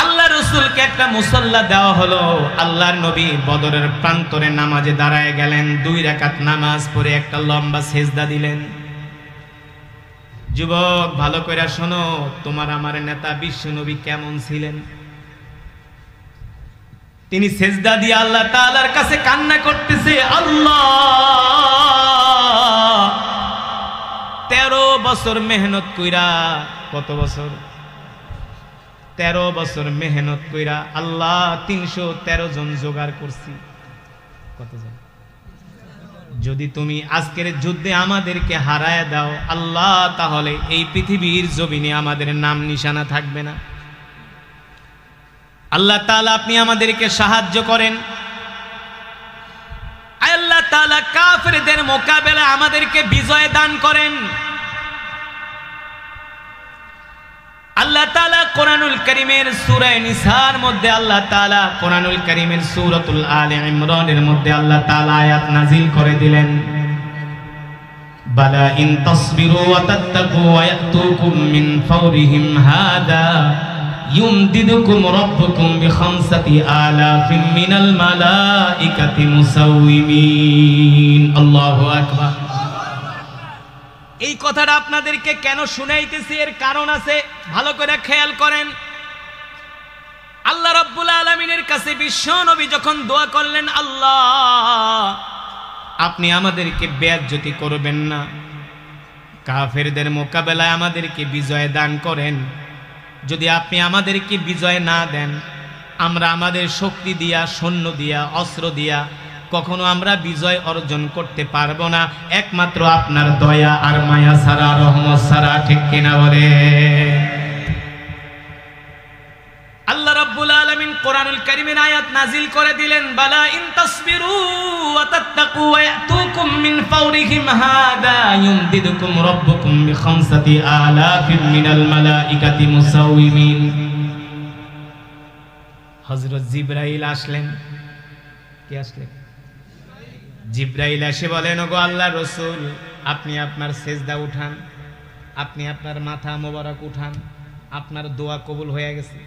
আল্লাহ রাসূলকে একটা মুসাল্লা দেওয়া হলো। আল্লাহর নবী বদরের প্রান্তরে নামাজে দাঁড়ায় গেলেন, 2 রাকাত নামাজ পড়ে একটা লম্বা সেজদা দিলেন। যুবক ভালো করে শোনো, তোমার আমার নেতা বিশ্ব নবী কেমন ছিলেন? তিনি সেজদা দিয়ে আল্লাহ তাআলার কাছে কান্না করতেছে, আল্লাহ 13 বছর মেহনত কইরা কত বছর? 13 বছর মেহনত কইরা আল্লাহ 313 জন জোগাড় করছি। কতজন? যদি তুমি আজকের যুদ্ধে আমাদেরকে হারায় দাও আল্লাহ, তাহলে এই পৃথিবীর জমিনে আমাদের নাম নিশানা থাকবে না। আল্লাহ তাআলা আপনি আমাদেরকে সাহায্য করেন। আল্লাহ তাআলা কাফেরদের মোকাবেলায় আমাদেরকে বিজয় দান করেন। আল্লাহ তাআলা কোরআনুল কারীমের সূরা নিসার মধ্যে, আল্লাহ তাআলা কোরআনুল কারীমের সূরাতুল আলে ইমরানের মধ্যে আল্লাহ তাআলা আয়াত নাযিল করে দিলেন, বালা ইন তাসবিরু ওয়া তাত্তাকু ওয়া ইয়াতুকুম মিন ফাওরিহিম হাদা ইউমদিদুকুম রাব্বুকুম বিখামসাতি আলাফিন মিনাল মালাইকাতি মুসাউইমিন। আল্লাহু আকবার। এই কথাটা আপনাদেরকে কেন শুনাইতেছি, এর কারণ আছে, ভালো করে খেয়াল করেন। আল্লাহ রাব্বুল আলামিনের কাছে বিশ্ব নবী যখন দোয়া করলেন, আল্লাহ আপনি আমাদেরকে বেয়াজ্জতি করবেন না, কাফেরদের মোকাবেলায় আমাদেরকে বিজয় দান করেন। যদি আপনি আমাদেরকে বিজয় না দেন, আমরা আমাদের শক্তি দিয়া, সৈন্য দিয়া, অস্ত্র দিয়া কখনো আমরা বিজয় অর্জন করতে পারবো না, একমাত্র আপনার দয়া আর মায়া ছাড়া, রহমত ছাড়া। ঠিক কিনা বলে? আল্লাহ রাব্বুল আলামিন কোরআনুল কারীমের আয়াত নাযিল করে দিলেন, বালা ইন তাসবিরু ওয়া তাত্তাকু ওয়া ইয়াতুকুম মিন ফাওরিহিম হাদা ইউমদিদুকুম রাব্বুকুম বিখামসাতি আলাফিন মিনাল মালাইকাতি মুসাউইমিন। হযরত জিবরাইল আসলেন। কে আসলেন? জিবরাইল এসে বলেন, ওগো আল্লাহর রাসূল, আপনি আপনার সেজদা উঠান, আপনি আপনার মাথা মোবারক উঠান, আপনার দোয়া কবুল হয়ে গেছে।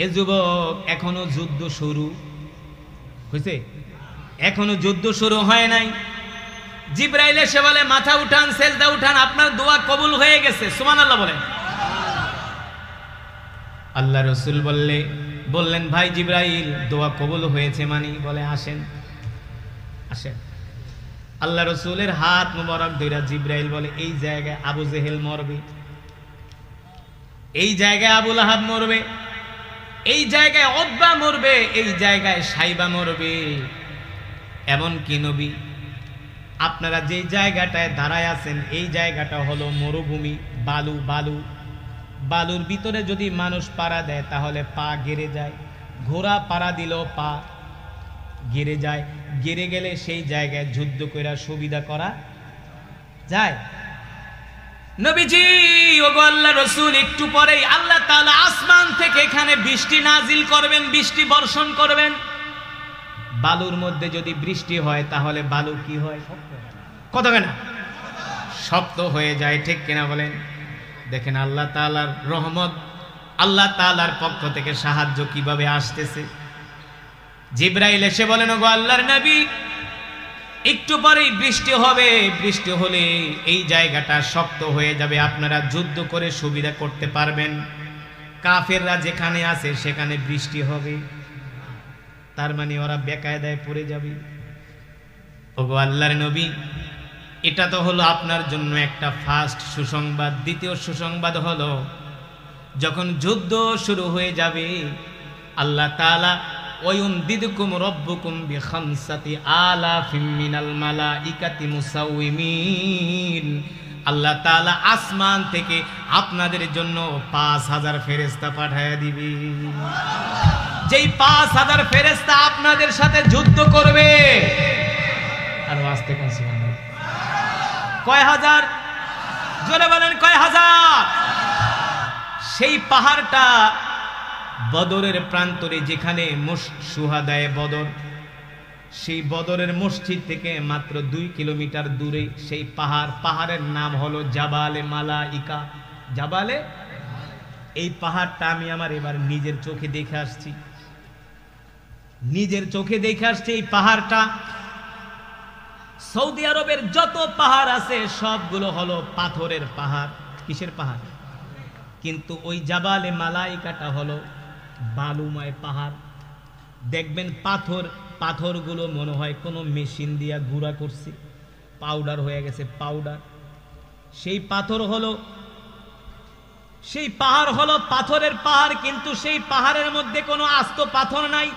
এ যুবক, এখনো যুদ্ধ শুরু হয়েছে? এখনো যুদ্ধ শুরু হয় নাই। জিবরাইল এসে বলে, মাথা উঠান, সেজদা উঠান, আপনার দোয়া কবুল হয়ে গেছে। সুবহানাল্লাহ বলেন। আল্লাহ রাসূল বললেন, ভাই জিবরাইল, দোয়া কবুল হয়েছে মানে? বলে, আসেন আসেন। আল্লাহ রাসূলের হাত মোবারক ধইরা জিবরাইল বলে, এই জায়গায় আবু জেহেল মরবে, এই জায়গায় আবু লাহাব মরবে, এই জায়গায় উতবা মরবে, এই জায়গায় সাইবা মরবে। এমন কি নবী, আপনারা যে জায়গাটায় দাঁড়ায় আছেন এই জায়গাটা হলো মরুভূমি, বালু বালু, বালুর ভিতরে যদি মানুষ পাড়া দেয় তাহলে পা গেড়ে যায়, ঘোড়া পাড়া দিলেও পা গেড়ে যায়, গেড়ে গেলে সেই জায়গায় যুদ্ধ করা সুবিধা করা যায়। নবীজি, ওগো আল্লাহর রাসূল, একটু পরেই আল্লাহ তাআলা আসমান থেকে এখানে বৃষ্টি নাজিল করবেন, বৃষ্টি বর্ষণ করবেন। বালুর মধ্যে যদি বৃষ্টি হয় তাহলে বালু কি হয়? কত না শক্ত হয়ে যায়। ঠিক কিনা বলেন? দেখেন আল্লাহ তাআলার রহমত, আল্লাহ তাআলার পক্ষ থেকে সাহায্য কিভাবে আসতেছে। জিবরাইল এসে বলেন, ওগো আল্লাহর নবী, একটু পরেই বৃষ্টি হবে, বৃষ্টি হলে এই জায়গাটা শক্ত হয়ে যাবে, আপনারা যুদ্ধ করে সুবিধা করতে পারবেন। কাফেররা যেখানে আছে সেখানে বৃষ্টি হবে, তার মানে ওরা বেকায়দায় পড়ে যাবে। ওগো আল্লাহর নবী, এটা তো হলো আপনার জন্য একটা ফার্স্ট সুসংবাদ। দ্বিতীয় সুসংবাদ হলো, যখন যুদ্ধ শুরু হয়ে যাবে আল্লাহ তাআলা ওয়ুমদিদুকুম রাব্বুকুম বিখামসাতি আলাফিন মিনাল মালাইকাতি মুসাউইমিন, আল্লাহ তাআলা আসমান থেকে আপনাদের জন্য 5000 ফেরেশতা পাঠায়া দিবে। যেই 5000 ফেরেশতা আপনাদের সাথে যুদ্ধ করবে। আর আস্তে কোন সুবহানাল্লাহ, কয় হাজার? জোরে বলেন, কয় হাজার? সেই পাহাড়টা বদরের প্রান্তরে, যেখানে শুহাদায়ে বদর, সেই বদরের মসজিদ থেকে মাত্র 2 কিলোমিটার দূরে সেই পাহাড়, পাহাড়ের নাম হলো জাবালে মালাইকা। জাবালে, এই পাহাড়টা আমি আমার এবার নিজের চোখে দেখে আসছি, নিজের চোখে দেখে আসছি। এই পাহাড়টা, সৌদি আরবের যত পাহাড় আছে সবগুলো হলো পাথরের পাহাড়। কিসের পাহাড়? কিন্তু ওই জাবালে মালাইকাটা হলো বালুময় পাহাড়। দেখবেন পাথরগুলো মনে হয় কোনো মেশিন দিয়া গুঁড়া করছে, পাউডার হয়ে গেছে, পাউডার। সেই পাথর হলো সেই পাহাড় হলো পাথরের পাহাড়, কিন্তু সেই পাহাড়ের মধ্যে কোনো আস্ত পাথর নাই,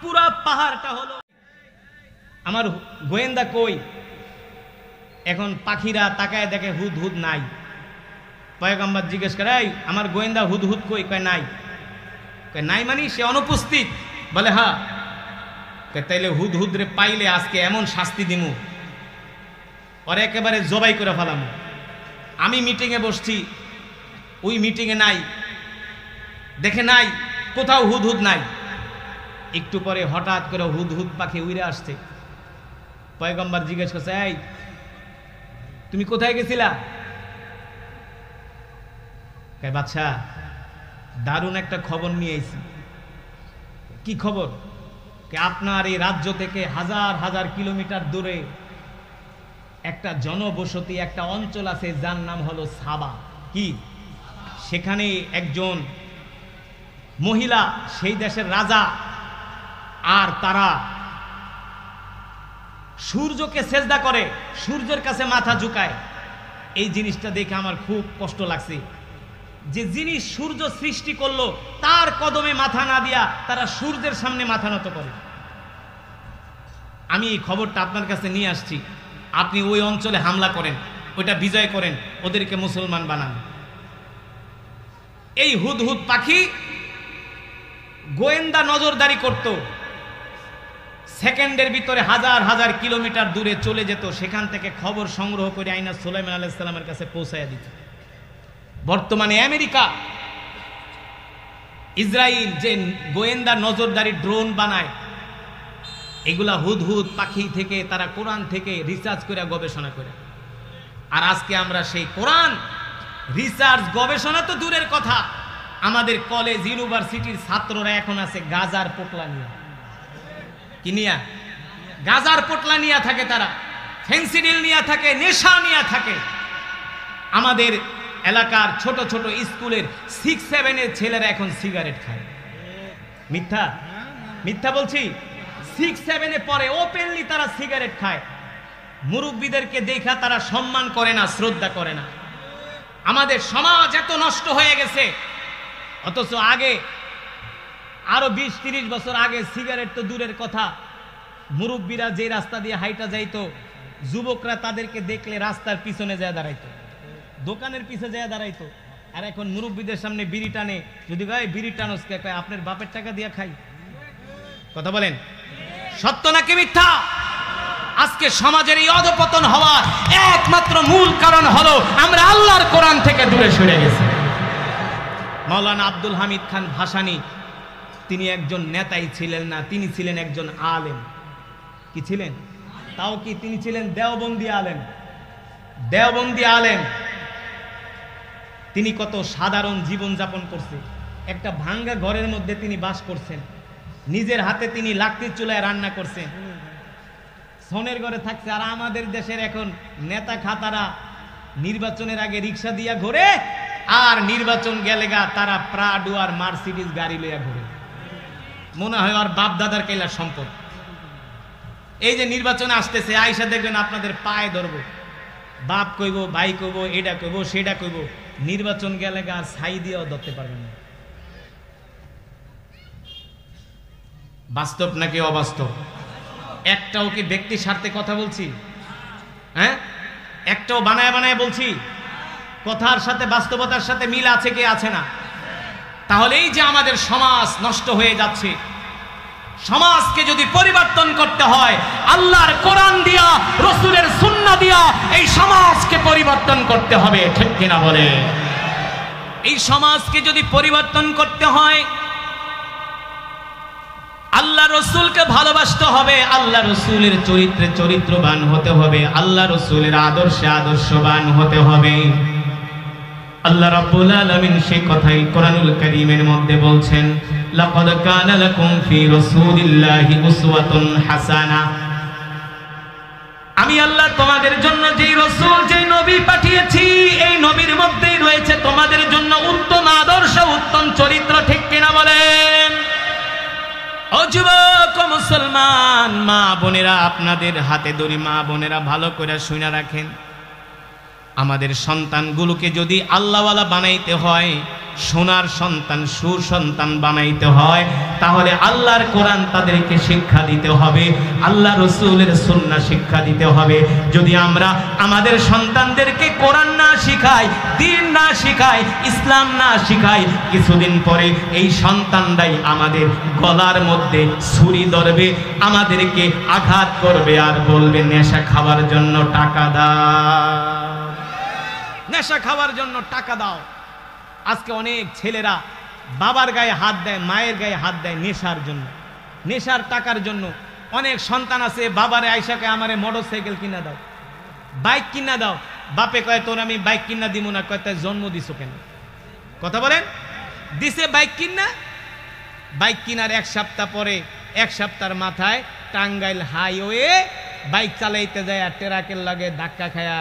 পুরা পাহাড়টা হলো। আমার গোয়েন্দা কই? এখন পাখিরা তাকায় দেখে হুদ হুদ নাই। পয়গম্বর জিজ্ঞেস করে, এই আমার গোয়েন্দা হুদ হুদ কই? কয় নাই। কয় নাই মানে সে অনুপস্থিত? বলে হ্যাঁ। তাইলে হুদ হুদ রে পাইলে আজকে এমন শাস্তি দিমু, ওরে একেবারে জবাই করে ফেলামু। আমি মিটিংয়ে বসছি, ওই মিটিংয়ে নাই, দেখে নাই কোথাও হুদ হুদ নাই। একটু পরে হঠাৎ করে হুদ হুদ পাখি উড়ে আসছে। পয়গম্বর জিজ্ঞেস করছে, এই তুমি কোথায় গেছিলা? কয় বাদশা, দারুণ একটা খবর নিয়ে আইছি। কি খবর? আপনার এই রাজ্য থেকে হাজার হাজার কিলোমিটার দূরে একটা জনবসতি, একটা অঞ্চল আছে যার নাম হলো সাবা। কি? সেখানে একজন মহিলা, সেই দেশের রাজা, আর তারা সূর্যকে সেজদা করে, সূর্যের কাছে মাথা ঝুঁকায়। এই জিনিসটা দেখে আমার খুব কষ্ট লাগছে, যে যিনি সূর্য সৃষ্টি করলো তার কদমে মাথা না দিয়া তারা সূর্যের সামনে মাথা নত করে। আমি এই খবরটা আপনার কাছে নিয়ে আসছি, আপনি ওই অঞ্চলে হামলা করেন, ওইটা বিজয় করেন, ওদেরকে মুসলমান বানান। এই হুদহুদ পাখি গোয়েন্দা নজরদারি করত, সেকেন্ডের ভিতরে হাজার হাজার কিলোমিটার দূরে চলে যেত, সেখান থেকে খবর সংগ্রহ করে আইনা সুলাইমান আলাইহিস সালামের কাছে পৌঁছায়া দিত। বর্তমানে আমেরিকা, ইসরায়েল যে গোয়েন্দা নজরদারি ড্রোন বানায়, এগুলা হুদহুদ পাখি থেকে, তারা কোরআন থেকে রিসার্চ করে গবেষণা করে। আর আজকে আমরা সেই কোরআন রিসার্চ গবেষণা তো দূরের কথা, আমাদের কলেজ ইউনিভার্সিটির ছাত্ররা এখন আছে গাজার পোটলা নিয়ে। কি নিয়া? গাজার পোটলা নিয়ে থাকে, তারা ফেন্সিডিল নিয়ে থাকে, নেশা নিয়ে থাকে। আমাদের এলাকার ছোট ছোট স্কুলের 6-7 ছেলেরা এখন সিগারেট খায়। মিথ্যা? মিথ্যা বলছি? 6-7 পরে ওপেনলি তারা সিগারেট খায়। মুরব্বীদেরকে দেখা তারা সম্মান করে না, শ্রদ্ধা করে না। আমাদের সমাজ এত নষ্ট হয়ে গেছে, অথচ আগে আরো 20-30 বছর আগে সিগারেট তো দূরের কথা, মুরব্বীরা যে রাস্তা দিয়ে হাইটা যাইতো, যুবকরা তাদেরকে দেখলে রাস্তার পিছনে যায় দাঁড়াইতো, দোকানের পিছে যায় দাঁড়াইতো। আর এখন মুরব্বীদের সামনে বিড়ি টানে, যদি কয় বিড়ি টানোসকে, কয় আপনার বাপের টাকা দিয়ে খাই। কথা বলেন, সত্য নাকি মিথ্যা? আজকে সমাজের এই অধপতন হওয়ার একমাত্র মূল কারণ হলো আমরা আল্লাহর কোরআন থেকে দূরে সরে গেছি। মাওলানা আব্দুল হামিদ খান ভাসানী, তিনি একজন নেতাই ছিলেন না, তিনি ছিলেন একজন আলেম। কি ছিলেন? তাও কি তিনি ছিলেন দেওবন্দি আলেম। দেওবন্দি আলেম। তিনি কত সাধারণ জীবন যাপন করছে, একটা ভাঙ্গা ঘরের মধ্যে তিনি বাস করছেন, নিজের হাতে তিনি লাকড়ির চুলায় রান্না করছেন, সনের ঘরে থাকছে। আর আমাদের দেশের এখন নেতা খাতারা নির্বাচনের আগে রিক্সা দিয়া ঘোরে, আর নির্বাচন গেলে গা তারা প্রাডো আর মার্সিডিজ গাড়ি লইয়া ঘোরে, মনে হয় আর বাপ দাদার কেলার সম্পদ। এই যে নির্বাচন আসতেছে, আইসা দেখবেন আপনাদের পায়ে ধরবো, বাপ কইব, ভাই কইব, এটা কইব, সেটা কইব। নির্বাচন গেলে গা আর ছাই দিয়েও ধরতে পারবেন না। বাস্তব নাকি অবাস্তব? একটাও কি ব্যক্তি স্বার্থে কথা বলছি? হ্যাঁ, একটাও বানায় বানায় বলছি? কথার সাথে বাস্তবতার সাথে মিল আছে কি আছে না? তাহলে এই যে আমাদের সমাজ নষ্ট হয়ে যাচ্ছে, সমাজকে যদি পরিবর্তন করতে হয় আল্লাহর কোরআন দিয়া, রাসূলের সুন্নাহ দিয়া এই সমাজকে পরিবর্তন করতে হবে, ঠিক কিনা বলে? এই সমাজকে যদি পরিবর্তন করতে হয় আল্লাহ রসুলকে ভালোবাসতে হবে, আল্লাহ রসুলের চরিত্রে চরিত্রবান হতে হবে, আল্লাহ রসুলের আদর্শে আদর্শবান হতে হবে। আল্লাহ রাব্বুল আলামিন সেই কথাই কোরআনুল কারীমের মধ্যে বলছেন, লাকাদ কানা লাকুম ফি রাসূলিল্লাহি উসওয়াতুন হাসানা। আমি আল্লাহ তোমাদের জন্য যেই রাসূল, যেই নবী পাঠিয়েছি, এই নবীর মধ্যেই রয়েছে তোমাদের জন্য উত্তম আদর্শ, উত্তম চরিত্র, ঠিক কিনা বলেন? ও যুবক মুসলমান মা বোনেরা, আপনাদের হাতে ধরি মা বোনেরা, ভালো করে শুনে রাখেন। আমাদের সন্তানগুলোকে যদি আল্লাহওয়ালা বানাইতে হয়, সোনার সন্তান, সুসন্তান বানাইতে হয়, তাহলে আল্লাহর কোরআন তাদেরকে শিক্ষা দিতে হবে, আল্লাহ রসুলের সুন্নাহ শিক্ষা দিতে হবে। যদি আমরা আমাদের সন্তানদেরকে কোরআন না শিখাই, দ্বীন না শিখাই, ইসলাম না শিখাই, কিছুদিন পরে এই সন্তানরাই আমাদের গলার মধ্যে ছুরি ধরবে, আমাদেরকে আঘাত করবে আর বলবে নেশা খাওয়ার জন্য টাকা দাও, নেশা খাওয়ার জন্য টাকা দাও। আজকে অনেক ছেলেরা বাবার গায়ে হাত দেয়, মায়ের গায়ে হাত দেয় নেশার জন্য, নেশার টাকার জন্য। অনেক সন্তান আছে বাবারে আইসাকে আমারে মোটর সাইকেল কিনা দাও, বাইক কিনা দাও। বাপে কয় তোর আমি বাইক কিনা দিব না। কয় তাই জন্ম দিছো কেন? কথা বলেন। দিছে বাইক কিনা, বাইক কিনার এক সপ্তাহ পরে, এক সপ্তাহের মাথায় টাঙ্গাইল হাইওয়ে বাইক চালাইতে যায় আর ট্রাকের লাগে ধাক্কা খায়া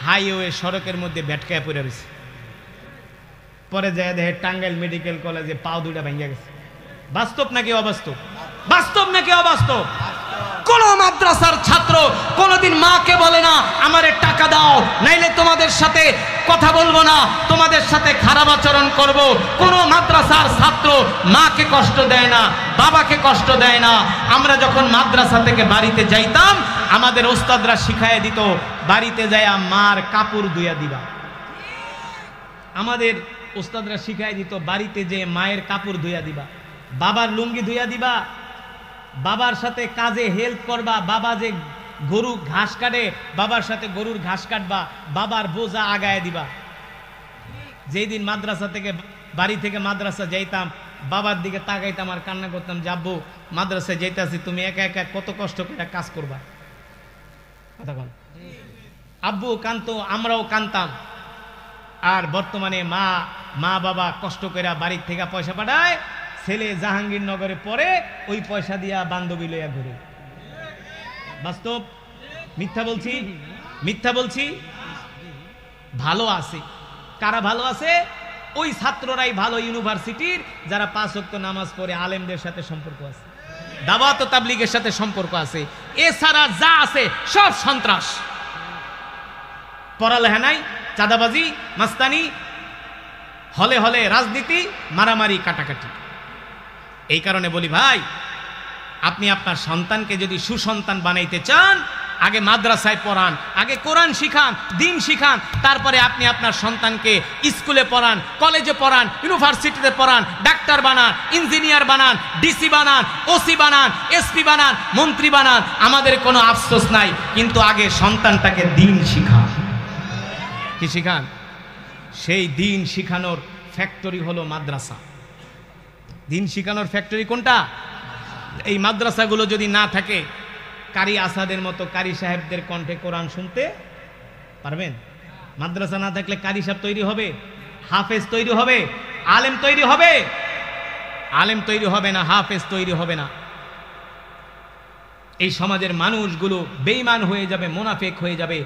হাইওয়ে সড়কের মধ্যে ভেটকায় পড়ে রয়েছে। পরে যায় দেখে টাঙ্গাইল মেডিকেল কলেজে পাও দুইটা ভেঙে গেছে। বাস্তব নাকি অবাস্তব? বাস্তব নাকি অবাস্তব? কোন মাদ্রাসার ছাত্র কোনদিন মাকে বলে না আমারে টাকা দাও, নাইলে তোমাদের সাথে কথা বলবো না, তোমাদের সাথে খারাপ আচরণ করব। কোন মাদ্রাসার ছাত্র মাকে কষ্ট দেয় না, বাবাকে কষ্ট দেয় না। আমরা যখন মাদ্রাসা থেকে বাড়িতে যাইতাম, আমাদের ওস্তাদরা শিখাইয়া দিত বাড়িতে যাইয়া মার কাপড় ধুইয়া দিবা। আমাদের ওস্তাদরা শিখাই দিত বাড়িতে যে মায়ের কাপড় ধুইয়া দিবা, বাবার লুঙ্গি ধুইয়া দিবা, বাবার সাথে কাজে হেল্প করবা। বাবা যে গরু ঘাস কাটে, বাবার সাথে গরুর ঘাস কাটবা, বাবার বোঝা আগায় দিবা। যেই দিন মাদ্রাসা থেকে বাড়ি থেকে মাদ্রাসা যাইতাম, বাবার দিকে তাকাইতাম আর কান্না করতাম, যাবো মাদ্রাসায় যাইতাছি, তুমি একা একা কত কষ্ট করে কাজ করবা। আব্বু কানতো, আমরাও কানতাম। আর বর্তমানে মা বাবা কষ্ট করে বাড়ির থেকে পয়সা পাঠায়, ছেলে জাহাঙ্গীরনগরে পড়ে, ওই পয়সা দিয়া বান্ধবী লইয়া ঘুরে। বাস্তব? মিথ্যা বলছি? মিথ্যা বলছি? ভালো আছে কারা? ভালো আছে ওই ছাত্ররাই ভালো, ইউনিভার্সিটির যারা 5 ওয়াক্ত নামাজ পড়ে, আলেমদের সাথে সম্পর্ক আছে, দাওয়াত ও তাবলীগের সাথে সম্পর্ক আছে। এছাড়া যা আছে সব সন্ত্রাস, পড়ালেখা নাই, চাঁদাবাজি, মাস্তানি, হলে হলে রাজনীতি, মারামারি, কাটাকাটি। এই কারণে বলি ভাই, আপনি আপনার সন্তানকে যদি সুসন্তান বানাইতে চান, আগে মাদ্রাসায় পড়ান, আগে কোরআন শিখান, দ্বীন শিখান, তারপরে আপনি আপনার সন্তানকে স্কুলে পড়ান, কলেজে পড়ান, ইউনিভার্সিটিতে পড়ান, ডাক্তার বানান, ইঞ্জিনিয়ার বানান, ডিসি বানান, ওসি বানান, এসপি বানান, মন্ত্রী বানান, আমাদের কোনো আফসোস নাই। কিন্তু আগে সন্তানটাকে দ্বীন শিখান। কি শিখান? সেই দ্বীন শিখানোর ফ্যাক্টরি হলো মাদ্রাসা। দ্বীন শিখানোর ফ্যাক্টরি কোনটা? এই মাদ্রাসাগুলো যদি না থাকে, কারি আসাদের মতো কারি সাহেবদের কণ্ঠে কোরআন শুনতে পারবেন? মাদ্রাসা না থাকলে কারি সাহেব তৈরি হবে, হাফেজ তৈরি হবে, আলেম তৈরি হবে? আলেম তৈরি হবে না, হাফেজ তৈরি হবে না। এই সমাজের মানুষগুলো বেঈমান হয়ে যাবে, মুনাফিক হয়ে যাবে।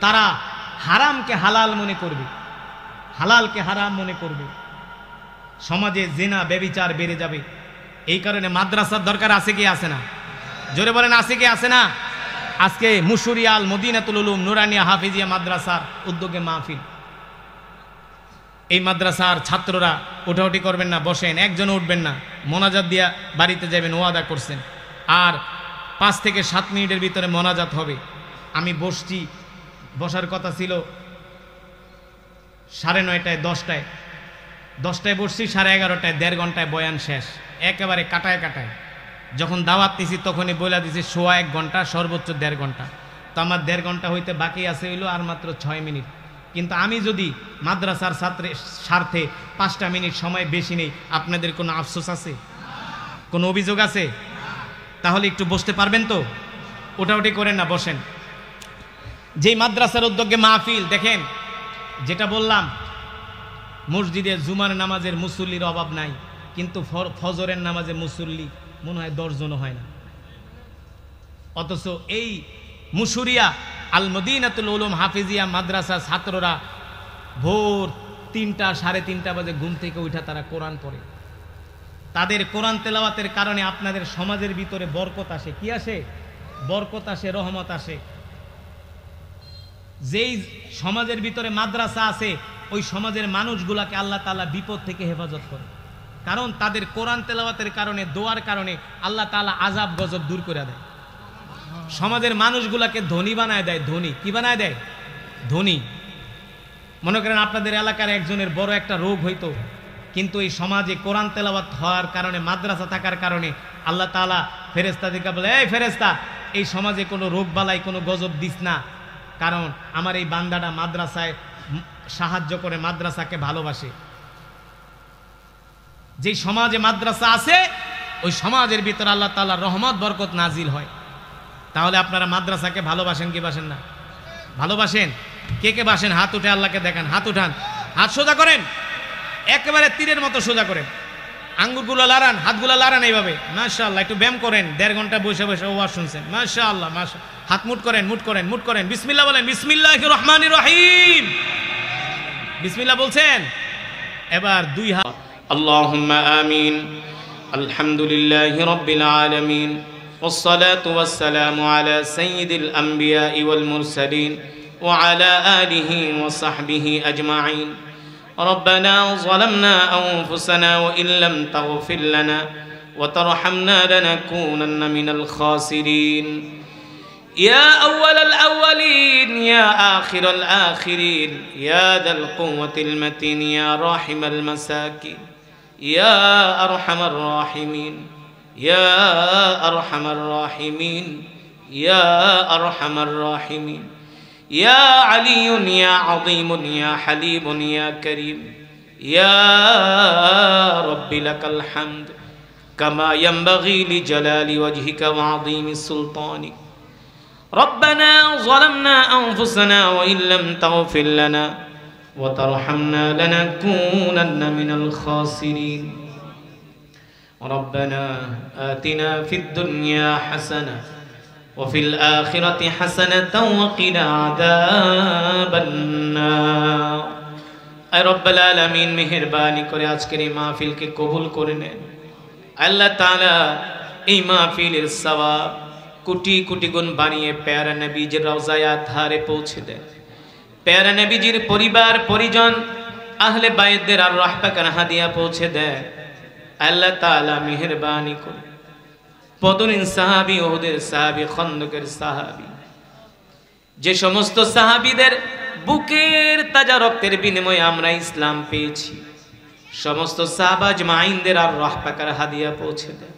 তারা হারামকে হালাল মনে করবে, হালালকে হারাম মনে করবে। সমাজে জিনা ব্যভিচার বেড়ে যাবে। এই কারণে মাদ্রাসার দরকার আছে কি আছে না? জোরে বলেন, আছে কি আছে না? আজকে মুশুরিয়াল মদিনাতুল উলুম নুরানিয়া হাফিজিয়া মাদ্রাসার উদ্যোগে মাহফিল। এই মাদ্রাসার ছাত্ররা উঠাউঠি করবেন না, বসেন, একজন উঠবেন না, মোনাজাত দিয়া বাড়িতে যাবেন, ওয়াদা করছেন। আর 5 থেকে 7 মিনিটের ভিতরে মোনাজাত হবে। আমি বসছি, বসার কথা ছিল 9:30, 10টায় বসছি, 11:30, 1.5 ঘন্টায় বয়ান শেষ, একেবারে কাটায় কাটায়। যখন দাওয়াত নিছি তখনই বলে দিছি 1.25 ঘন্টা, সর্বোচ্চ 1.5 ঘন্টা। তো আমার 1.5 ঘন্টা হইতে বাকি আছে হইল আর মাত্র 6 মিনিট। কিন্তু আমি যদি মাদ্রাসার ছাত্রের স্বার্থে 5টা মিনিট সময় বেশি নেই, আপনাদের কোনো আফসোস আছে? কোনো অভিযোগ আছে? তাহলে একটু বসতে পারবেন তো? ওটাউটি করেন না, বসেন। যেই মাদ্রাসার উদ্যোগে মাহফিল, দেখেন যেটা বললাম, মসজিদে জুমার নামাজের মুসল্লির অভাব নাই, কিন্তু ফজরের নামাজে মুসল্লি মনে হয় 10 জনও হয় না। অথচ এই মুশুরিয়া আল মদিনাতুল উলুম হাফিজিয়া মাদ্রাসা ছাত্ররা ভোর 3টা 3:30 বাজে ঘুম থেকে উঠা তারা কোরআন পড়ে। তাদের কোরআন তেলাওয়াতের কারণে আপনাদের সমাজের ভিতরে বরকত আসে। কি আসে? বরকত আসে, রহমত আসে। যেই সমাজের ভিতরে মাদ্রাসা আছে ওই সমাজের মানুষগুলাকে আল্লাহ তাআলা বিপদ থেকে হেফাজত করে, কারণ তাদের কোরআন তেলাওয়াতের কারণে, দোয়ার কারণে আল্লাহ তাআলা আযাব গজব দূর করে দেয়। সমাজের মানুষগুলাকে ধনী বানায় দেয়। ধনী কি বানায় দেয়? ধনী। মনে করেন আপনাদের এলাকার একজনের বড় একটা রোগ হইতো, কিন্তু এই সমাজে কোরআন তেলাওয়াত হওয়ার কারণে, মাদ্রাসা থাকার কারণে আল্লাহ তাআলা ফেরেশতাদেরকে বলে, এই ফেরেশতা, এই সমাজে কোনো রোগ বালাই, কোনো গজব দিস না, কারণ আমার এই বান্দাটা মাদ্রাসায় সাহায্য করে, মাদ্রাসাকে ভালোবাসে। যে সমাজে মাদ্রাসা আছে ওই সমাজের ভিতরে আল্লাহ তাআলার রহমত বরকত নাজিল হয়। তাহলে আপনারা মাদ্রাসাকে ভালোবাসেন কি বাসেন না? ভালোবাসেন। কে কে বাসেন? হাত উঠে আল্লাহকে দেখান, হাত উঠান, হাত সোজা করেন, একেবারে তীরের মতো সোজা করেন, আঙ্গুরগুলো লাড়ান, হাতগুলো লাড়ান এইভাবে। মাশাআল্লাহ। একটু ব্যায়াম করেন, 1.5 ঘন্টা বসে বসে ওয়াজ শুনছেন। মাশাআল্লাহ, মাশাআল্লাহ। হাত মুট করেন, মুট করেন, মুট করেন। বিসমিল্লাহ বলেন, বিসমিল্লাহির রহমানির রহিম। বিসমিল্লাহ বলছেন। এবার 2 হাত। আল্লাহুম্মা আমিন। আলহামদুলিল্লাহি রাব্বিল আলামিন। والصلاة والسلام على سيد الأنبياء والمرسلين وعلى آله وصحبه أجمعين. ربنا ظلمنا أنفسنا وإن لم تغفر لنا وترحمنا لنكونن من الخاسرين. يا أول الأولين يا آخر الآخرين يا ذا القوة المتين يا راحم المساكين يا أرحم الراحمين يا أرحم الراحمين يا أرحم الراحمين يا علي يا عظيم يا حليم يا كريم يا رب لك الحمد كما ينبغي لجلال وجهك وعظيم سلطانك. ربنا ظلمنا أنفسنا وإن لم تغفر لنا وترحمنا لنكونن من الخاسرين. ربنا آتنا في الدنيا حسنة وفي الآخرة حسنة وقنا عذاب النار. اے رب العالمین مہربانی کرے আজকের এই মাহফিলকে কবুল করে নেন। আল্লাহ তাআলা এই মাহফিলের সওয়াব কোটি কোটি গুণ বানিয়ে প্যারা নবীজির রওজায়ে আতহারে পৌঁছে দেন। প্যারা নবীজির পরিবার পরিজন আহলে বাইতদের আর রাহবাকান হাদিয়া পৌঁছে দেন। আল্লাহ তাআলা মেহেরবানি করে বদরের সাহাবী, উহুদের সাহাবী, খন্দকের সাহাবী, যে সমস্ত সাহাবীদের বুকের তাজা রক্তের বিনিময়ে আমরা ইসলাম পেয়েছি, সমস্ত সাহাবা আজমাইনদের আর রাহবাকার হাদিয়া পৌঁছে দেন।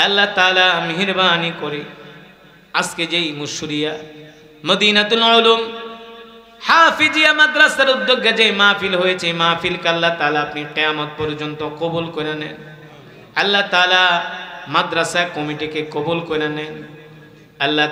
আল্লাহ তাআলা মেহেরবানি করে আজকে যেই মুশরিয়া মদিনাতুল উলুম হাফিজিয়া মাদ্রাসার উদ্যোগে যে মাহফিল হয়েছে, মাহফিলকে আল্লাহ তাআলা আপনি কিয়ামত পর্যন্ত কবুল করে নেন। আল্লাহ তাআলা মাদ্রাসা কমিটিকে কবুল করে নেন। আল্লাহ